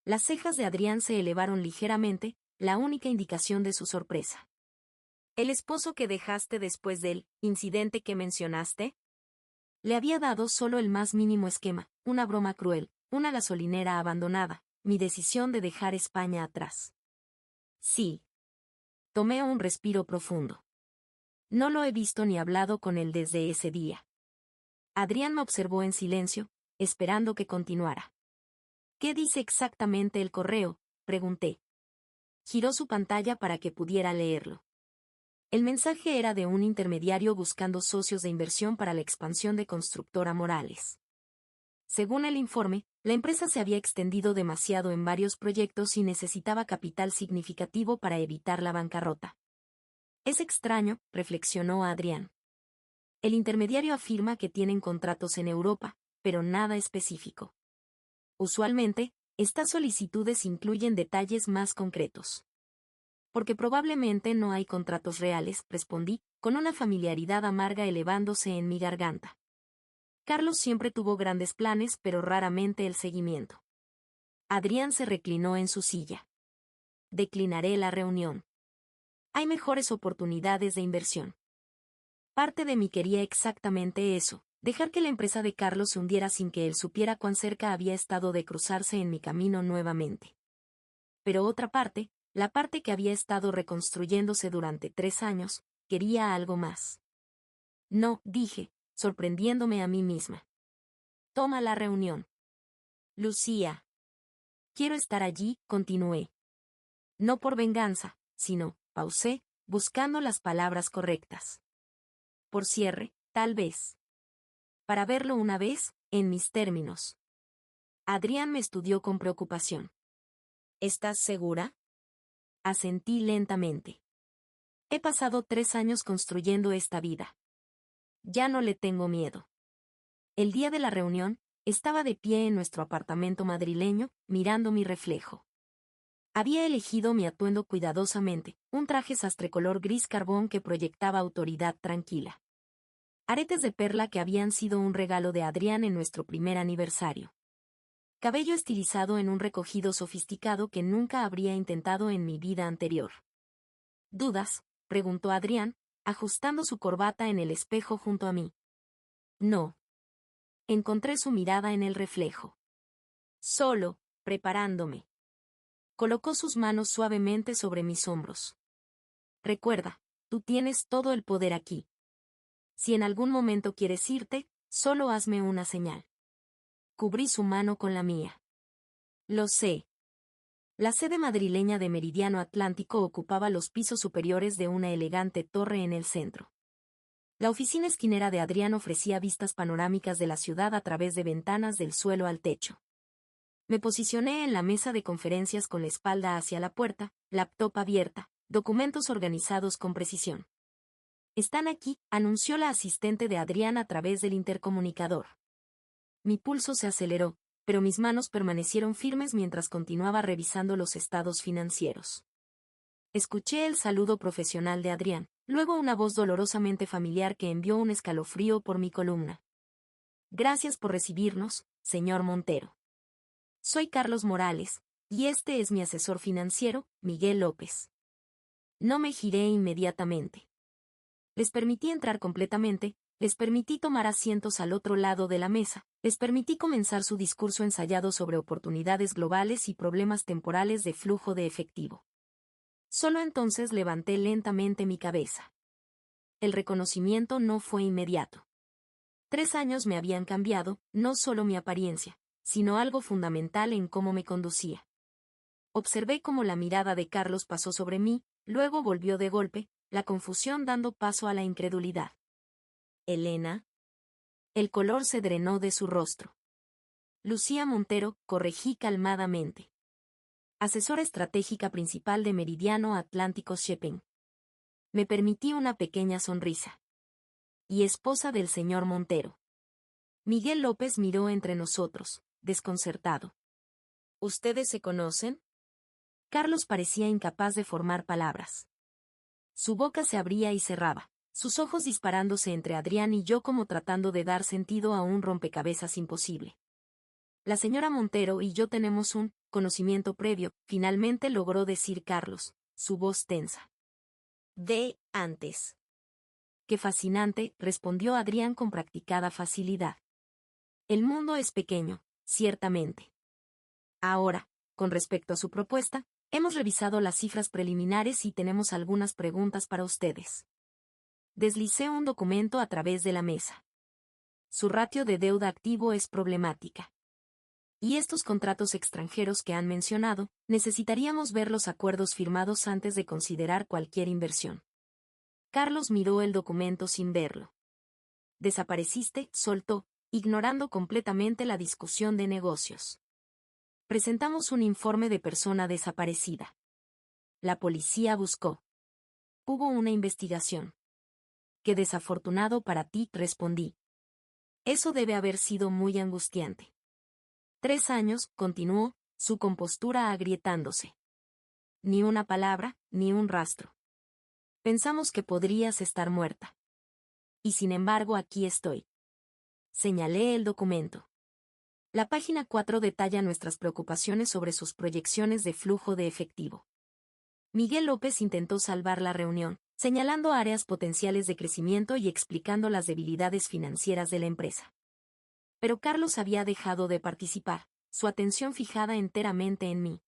Las cejas de Adrián se elevaron ligeramente, la única indicación de su sorpresa. ¿El esposo que dejaste después del incidente que mencionaste? Le había dado solo el más mínimo esquema, una broma cruel, una gasolinera abandonada, mi decisión de dejar España atrás. Sí. Tomé un respiro profundo. No lo he visto ni hablado con él desde ese día. Adrián me observó en silencio, esperando que continuara. ¿Qué dice exactamente el correo?, pregunté. Giró su pantalla para que pudiera leerlo. El mensaje era de un intermediario buscando socios de inversión para la expansión de Constructora Morales. Según el informe, la empresa se había extendido demasiado en varios proyectos y necesitaba capital significativo para evitar la bancarrota. Es extraño, reflexionó Adrián. El intermediario afirma que tienen contratos en Europa, pero nada específico. Usualmente, estas solicitudes incluyen detalles más concretos. Porque probablemente no hay contratos reales, respondí, con una familiaridad amarga elevándose en mi garganta. Carlos siempre tuvo grandes planes pero raramente el seguimiento. Adrián se reclinó en su silla. Declinaré la reunión. Hay mejores oportunidades de inversión. Parte de mí quería exactamente eso, dejar que la empresa de Carlos se hundiera sin que él supiera cuán cerca había estado de cruzarse en mi camino nuevamente. Pero otra parte, la parte que había estado reconstruyéndose durante 3 años, quería algo más. No, dije, sorprendiéndome a mí misma. Toma la reunión. Lucía. Quiero estar allí, continué. No por venganza, sino, pausé, buscando las palabras correctas. Por cierre, tal vez. Para verlo una vez, en mis términos. Adrián me estudió con preocupación. ¿Estás segura? Asentí lentamente. He pasado 3 años construyendo esta vida. Ya no le tengo miedo. El día de la reunión, estaba de pie en nuestro apartamento madrileño, mirando mi reflejo. Había elegido mi atuendo cuidadosamente, un traje sastre color gris carbón que proyectaba autoridad tranquila. Aretes de perla que habían sido un regalo de Adrián en nuestro primer aniversario. Cabello estilizado en un recogido sofisticado que nunca habría intentado en mi vida anterior. ¿Dudas?, preguntó Adrián, ajustando su corbata en el espejo junto a mí. No. Encontré su mirada en el reflejo. Solo, preparándome. Colocó sus manos suavemente sobre mis hombros. Recuerda, tú tienes todo el poder aquí. Si en algún momento quieres irte, solo hazme una señal. Cubrí su mano con la mía. Lo sé. La sede madrileña de Meridiano Atlántico ocupaba los pisos superiores de una elegante torre en el centro. La oficina esquinera de Adrián ofrecía vistas panorámicas de la ciudad a través de ventanas del suelo al techo. Me posicioné en la mesa de conferencias con la espalda hacia la puerta, laptop abierta, documentos organizados con precisión. Están aquí, anunció la asistente de Adrián a través del intercomunicador. Mi pulso se aceleró, pero mis manos permanecieron firmes mientras continuaba revisando los estados financieros. Escuché el saludo profesional de Adrián, luego una voz dolorosamente familiar que envió un escalofrío por mi columna. Gracias por recibirnos, señor Montero. Soy Carlos Morales, y este es mi asesor financiero, Miguel López. No me giré inmediatamente. Les permití entrar completamente, les permití tomar asientos al otro lado de la mesa, les permití comenzar su discurso ensayado sobre oportunidades globales y problemas temporales de flujo de efectivo. Solo entonces levanté lentamente mi cabeza. El reconocimiento no fue inmediato. 3 años me habían cambiado, no solo mi apariencia, sino algo fundamental en cómo me conducía. Observé cómo la mirada de Carlos pasó sobre mí, luego volvió de golpe, la confusión dando paso a la incredulidad. ¿Elena? El color se drenó de su rostro. Lucía Montero, corregí calmadamente. Asesora estratégica principal de Meridiano Atlántico Shipping. Me permití una pequeña sonrisa. Y esposa del señor Montero. Miguel López miró entre nosotros, desconcertado. ¿Ustedes se conocen? Carlos parecía incapaz de formar palabras. Su boca se abría y cerraba, sus ojos disparándose entre Adrián y yo como tratando de dar sentido a un rompecabezas imposible. La señora Montero y yo tenemos un conocimiento previo, finalmente logró decir Carlos, su voz tensa. De antes. Qué fascinante, respondió Adrián con practicada facilidad. El mundo es pequeño, ciertamente. Ahora, con respecto a su propuesta, hemos revisado las cifras preliminares y tenemos algunas preguntas para ustedes. Deslicé un documento a través de la mesa. Su ratio de deuda activo es problemática. Y estos contratos extranjeros que han mencionado, necesitaríamos ver los acuerdos firmados antes de considerar cualquier inversión. Carlos miró el documento sin verlo. Desapareciste, soltó, ignorando completamente la discusión de negocios. Presentamos un informe de persona desaparecida. La policía buscó. Hubo una investigación. Qué desafortunado para ti, respondí. Eso debe haber sido muy angustiante. 3 años, continuó, su compostura agrietándose. Ni una palabra, ni un rastro. Pensamos que podrías estar muerta. Y sin embargo aquí estoy. Señalé el documento. La página 4 detalla nuestras preocupaciones sobre sus proyecciones de flujo de efectivo. Miguel López intentó salvar la reunión, señalando áreas potenciales de crecimiento y explicando las debilidades financieras de la empresa. Pero Carlos había dejado de participar, su atención fijada enteramente en mí.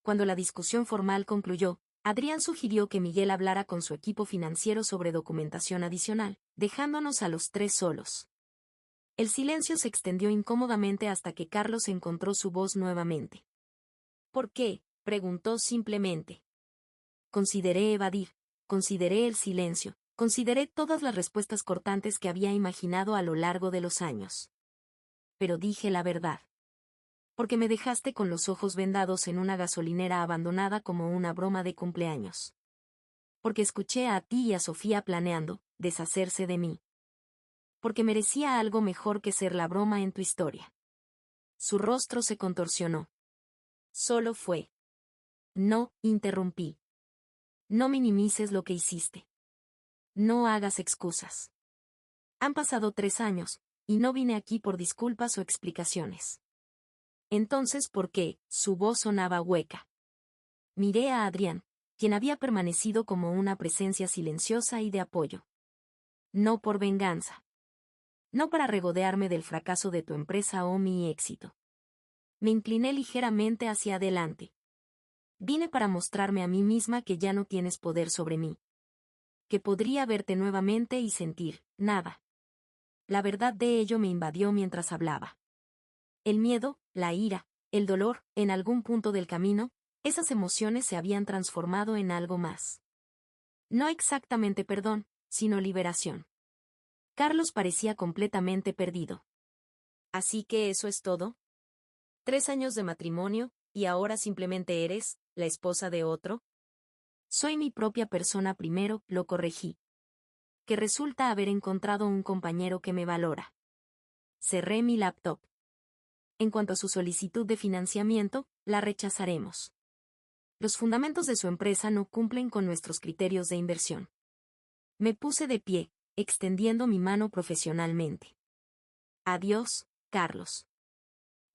Cuando la discusión formal concluyó, Adrián sugirió que Miguel hablara con su equipo financiero sobre documentación adicional, dejándonos a los 3 solos. El silencio se extendió incómodamente hasta que Carlos encontró su voz nuevamente. ¿Por qué?, preguntó simplemente. Consideré evadir, consideré el silencio, consideré todas las respuestas cortantes que había imaginado a lo largo de los años. Pero dije la verdad. Porque me dejaste con los ojos vendados en una gasolinera abandonada como una broma de cumpleaños. Porque escuché a ti y a Sofía planeando deshacerse de mí. Porque merecía algo mejor que ser la broma en tu historia. Su rostro se contorsionó. Solo fue. No, interrumpí. No minimices lo que hiciste. No hagas excusas. Han pasado 3 años, y no vine aquí por disculpas o explicaciones. Entonces, ¿por qué? Su voz sonaba hueca. Miré a Adrián, quien había permanecido como una presencia silenciosa y de apoyo. No por venganza. No para regodearme del fracaso de tu empresa o mi éxito. Me incliné ligeramente hacia adelante. Vine para mostrarme a mí misma que ya no tienes poder sobre mí. Que podría verte nuevamente y sentir nada. La verdad de ello me invadió mientras hablaba. El miedo, la ira, el dolor, en algún punto del camino, esas emociones se habían transformado en algo más. No exactamente perdón, sino liberación. Carlos parecía completamente perdido. ¿Así que eso es todo? 3 años de matrimonio, y ahora simplemente eres la esposa de otro. Soy mi propia persona primero, lo corregí. Que resulta haber encontrado un compañero que me valora. Cerré mi laptop. En cuanto a su solicitud de financiamiento, la rechazaremos. Los fundamentos de su empresa no cumplen con nuestros criterios de inversión. Me puse de pie, extendiendo mi mano profesionalmente. Adiós, Carlos.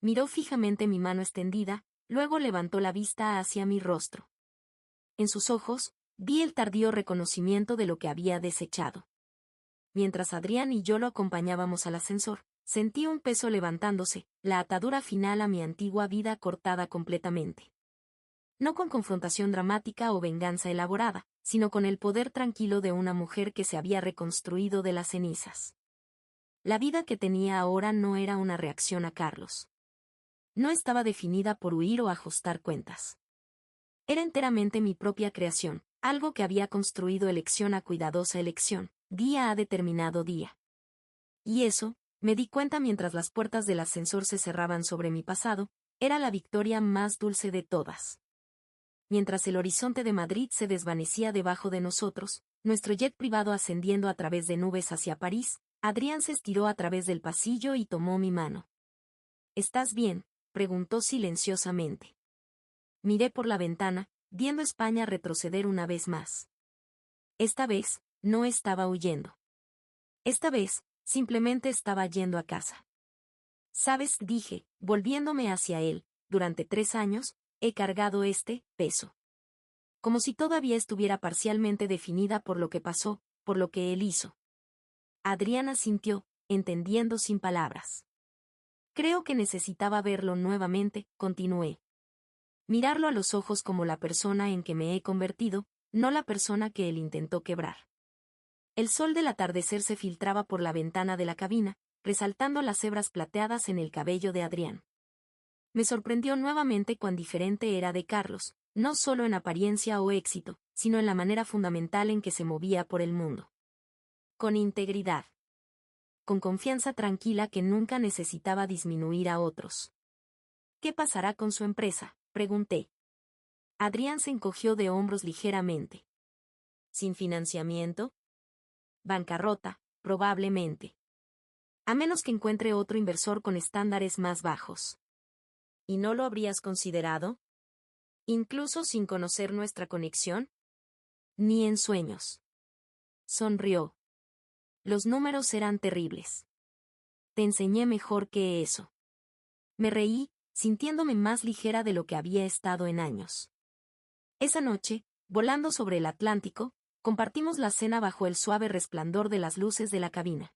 Miró fijamente mi mano extendida, luego levantó la vista hacia mi rostro. En sus ojos, vi el tardío reconocimiento de lo que había desechado. Mientras Adrián y yo lo acompañábamos al ascensor, sentí un peso levantándose, la atadura final a mi antigua vida cortada completamente. No con confrontación dramática o venganza elaborada, sino con el poder tranquilo de una mujer que se había reconstruido de las cenizas. La vida que tenía ahora no era una reacción a Carlos. No estaba definida por huir o ajustar cuentas. Era enteramente mi propia creación, algo que había construido elección a cuidadosa elección, día a determinado día. Y eso, me di cuenta mientras las puertas del ascensor se cerraban sobre mi pasado, era la victoria más dulce de todas. Mientras el horizonte de Madrid se desvanecía debajo de nosotros, nuestro jet privado ascendiendo a través de nubes hacia París, Adrián se estiró a través del pasillo y tomó mi mano. ¿Estás bien?, preguntó silenciosamente. Miré por la ventana, viendo España retroceder una vez más. Esta vez, no estaba huyendo. Esta vez, simplemente estaba yendo a casa. ¿Sabes?, dije, volviéndome hacia él, durante 3 años, he cargado este peso. Como si todavía estuviera parcialmente definida por lo que pasó, por lo que él hizo. Adriana sintió, entendiendo sin palabras. Creo que necesitaba verlo nuevamente, continué. Mirarlo a los ojos como la persona en que me he convertido, no la persona que él intentó quebrar. El sol del atardecer se filtraba por la ventana de la cabina, resaltando las hebras plateadas en el cabello de Adrián. Me sorprendió nuevamente cuán diferente era de Carlos, no solo en apariencia o éxito, sino en la manera fundamental en que se movía por el mundo. Con integridad. Con confianza tranquila que nunca necesitaba disminuir a otros. ¿Qué pasará con su empresa?, pregunté. Adrián se encogió de hombros ligeramente. ¿Sin financiamiento? Bancarrota, probablemente. A menos que encuentre otro inversor con estándares más bajos. ¿Y no lo habrías considerado? ¿Incluso sin conocer nuestra conexión? Ni en sueños. Sonrió. Los números eran terribles. Te enseñé mejor que eso. Me reí, sintiéndome más ligera de lo que había estado en años. Esa noche, volando sobre el Atlántico, compartimos la cena bajo el suave resplandor de las luces de la cabina.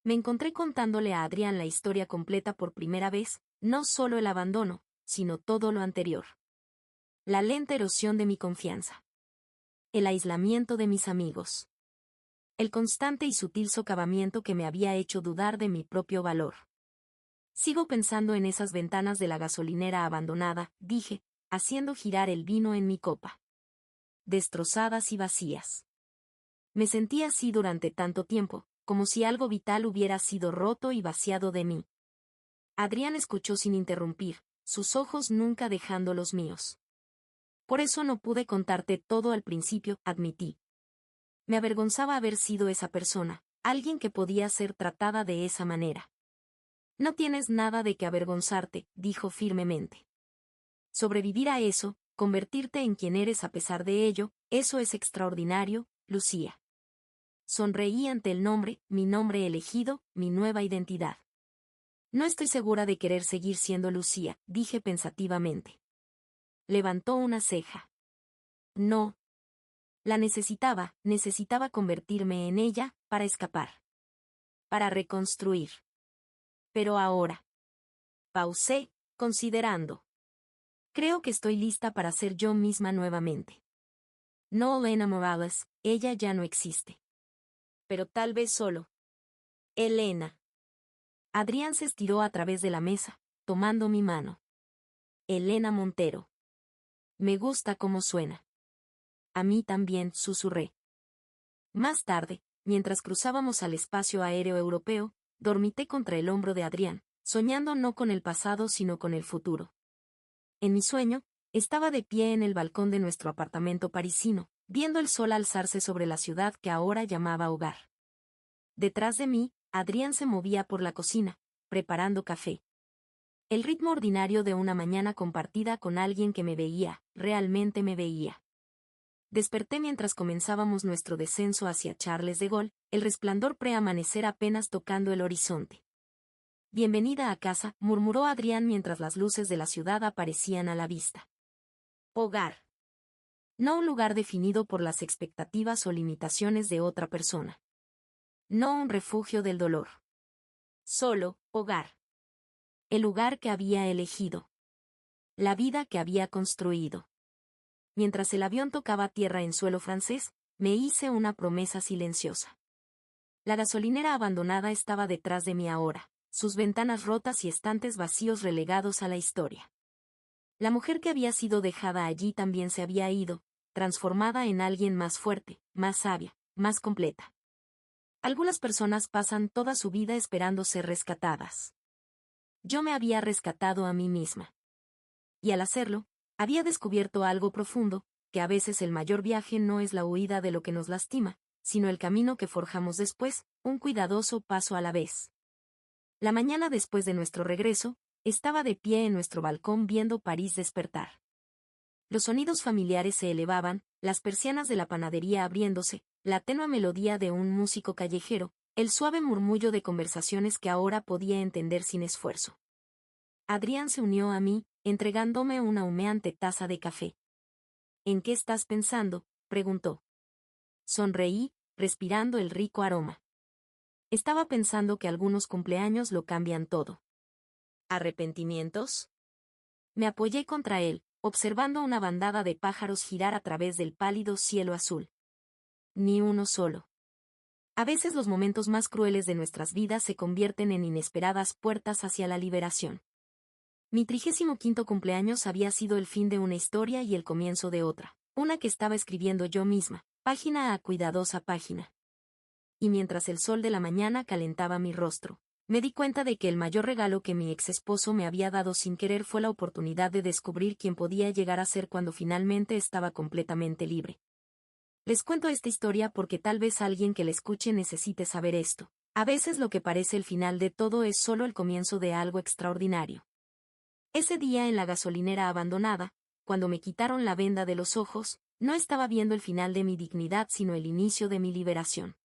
Me encontré contándole a Adrián la historia completa por primera vez, no solo el abandono, sino todo lo anterior. La lenta erosión de mi confianza. El aislamiento de mis amigos. El constante y sutil socavamiento que me había hecho dudar de mi propio valor. Sigo pensando en esas ventanas de la gasolinera abandonada, dije, haciendo girar el vino en mi copa. destrozadas y vacías. Me sentí así durante tanto tiempo, como si algo vital hubiera sido roto y vaciado de mí. Adrián escuchó sin interrumpir, sus ojos nunca dejando los míos. Por eso no pude contarte todo al principio, admití. Me avergonzaba haber sido esa persona, alguien que podía ser tratada de esa manera. No tienes nada de qué avergonzarte, dijo firmemente. Sobrevivir a eso, convertirte en quien eres a pesar de ello, eso es extraordinario, Lucía. Sonreí ante el nombre, mi nombre elegido, mi nueva identidad. No estoy segura de querer seguir siendo Lucía, dije pensativamente. Levantó una ceja. No. La necesitaba convertirme en ella, para escapar. Para reconstruir. Pero ahora. Pausé, considerando. Creo que estoy lista para ser yo misma nuevamente. No Elena Morales, ella ya no existe. Pero tal vez solo. Elena. Adrián se estiró a través de la mesa, tomando mi mano. Elena Montero. Me gusta cómo suena. A mí también, susurré. Más tarde, mientras cruzábamos al espacio aéreo europeo, dormité contra el hombro de Adrián, soñando no con el pasado sino con el futuro. En mi sueño, estaba de pie en el balcón de nuestro apartamento parisino, viendo el sol alzarse sobre la ciudad que ahora llamaba hogar. Detrás de mí, Adrián se movía por la cocina, preparando café. El ritmo ordinario de una mañana compartida con alguien que me veía, realmente me veía. Desperté mientras comenzábamos nuestro descenso hacia Charles de Gaulle, el resplandor preamanecer apenas tocando el horizonte. Bienvenida a casa, murmuró Adrián mientras las luces de la ciudad aparecían a la vista. Hogar. No un lugar definido por las expectativas o limitaciones de otra persona. No un refugio del dolor. Solo, hogar. El lugar que había elegido. La vida que había construido. Mientras el avión tocaba tierra en suelo francés, me hice una promesa silenciosa. La gasolinera abandonada estaba detrás de mí ahora, sus ventanas rotas y estantes vacíos relegados a la historia. La mujer que había sido dejada allí también se había ido, transformada en alguien más fuerte, más sabia, más completa. Algunas personas pasan toda su vida esperando ser rescatadas. Yo me había rescatado a mí misma. Y al hacerlo, había descubierto algo profundo, que a veces el mayor viaje no es la huida de lo que nos lastima, sino el camino que forjamos después, un cuidadoso paso a la vez. La mañana después de nuestro regreso, estaba de pie en nuestro balcón viendo París despertar. Los sonidos familiares se elevaban, las persianas de la panadería abriéndose, la tenue melodía de un músico callejero, el suave murmullo de conversaciones que ahora podía entender sin esfuerzo. Adrián se unió a mí, entregándome una humeante taza de café. ¿En qué estás pensando?, preguntó. Sonreí, respirando el rico aroma. Estaba pensando que algunos cumpleaños lo cambian todo. ¿Arrepentimientos? Me apoyé contra él, observando una bandada de pájaros girar a través del pálido cielo azul. Ni uno solo. A veces los momentos más crueles de nuestras vidas se convierten en inesperadas puertas hacia la liberación. Mi 35º cumpleaños había sido el fin de una historia y el comienzo de otra, una que estaba escribiendo yo misma, página a cuidadosa página. Y mientras el sol de la mañana calentaba mi rostro, me di cuenta de que el mayor regalo que mi ex esposo me había dado sin querer fue la oportunidad de descubrir quién podía llegar a ser cuando finalmente estaba completamente libre. Les cuento esta historia porque tal vez alguien que la escuche necesite saber esto. A veces lo que parece el final de todo es solo el comienzo de algo extraordinario. Ese día en la gasolinera abandonada, cuando me quitaron la venda de los ojos, no estaba viendo el final de mi dignidad sino el inicio de mi liberación.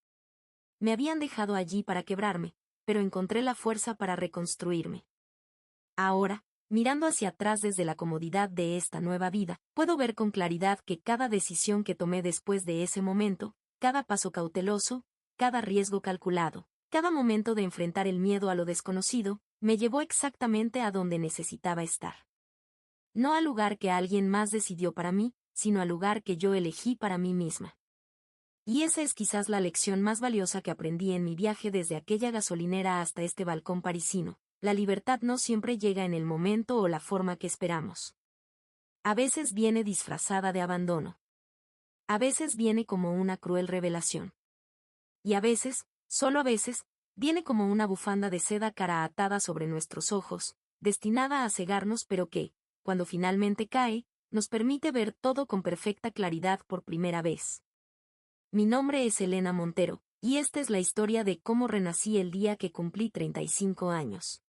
Me habían dejado allí para quebrarme, pero encontré la fuerza para reconstruirme. Ahora, mirando hacia atrás desde la comodidad de esta nueva vida, puedo ver con claridad que cada decisión que tomé después de ese momento, cada paso cauteloso, cada riesgo calculado, cada momento de enfrentar el miedo a lo desconocido, me llevó exactamente a donde necesitaba estar. No al lugar que alguien más decidió para mí, sino al lugar que yo elegí para mí misma. Y esa es quizás la lección más valiosa que aprendí en mi viaje desde aquella gasolinera hasta este balcón parisino. La libertad no siempre llega en el momento o la forma que esperamos. A veces viene disfrazada de abandono. A veces viene como una cruel revelación. Y a veces, solo a veces, viene como una bufanda de seda cara atada sobre nuestros ojos, destinada a cegarnos pero que, cuando finalmente cae, nos permite ver todo con perfecta claridad por primera vez. Mi nombre es Elena Montero, y esta es la historia de cómo renací el día que cumplí 35 años.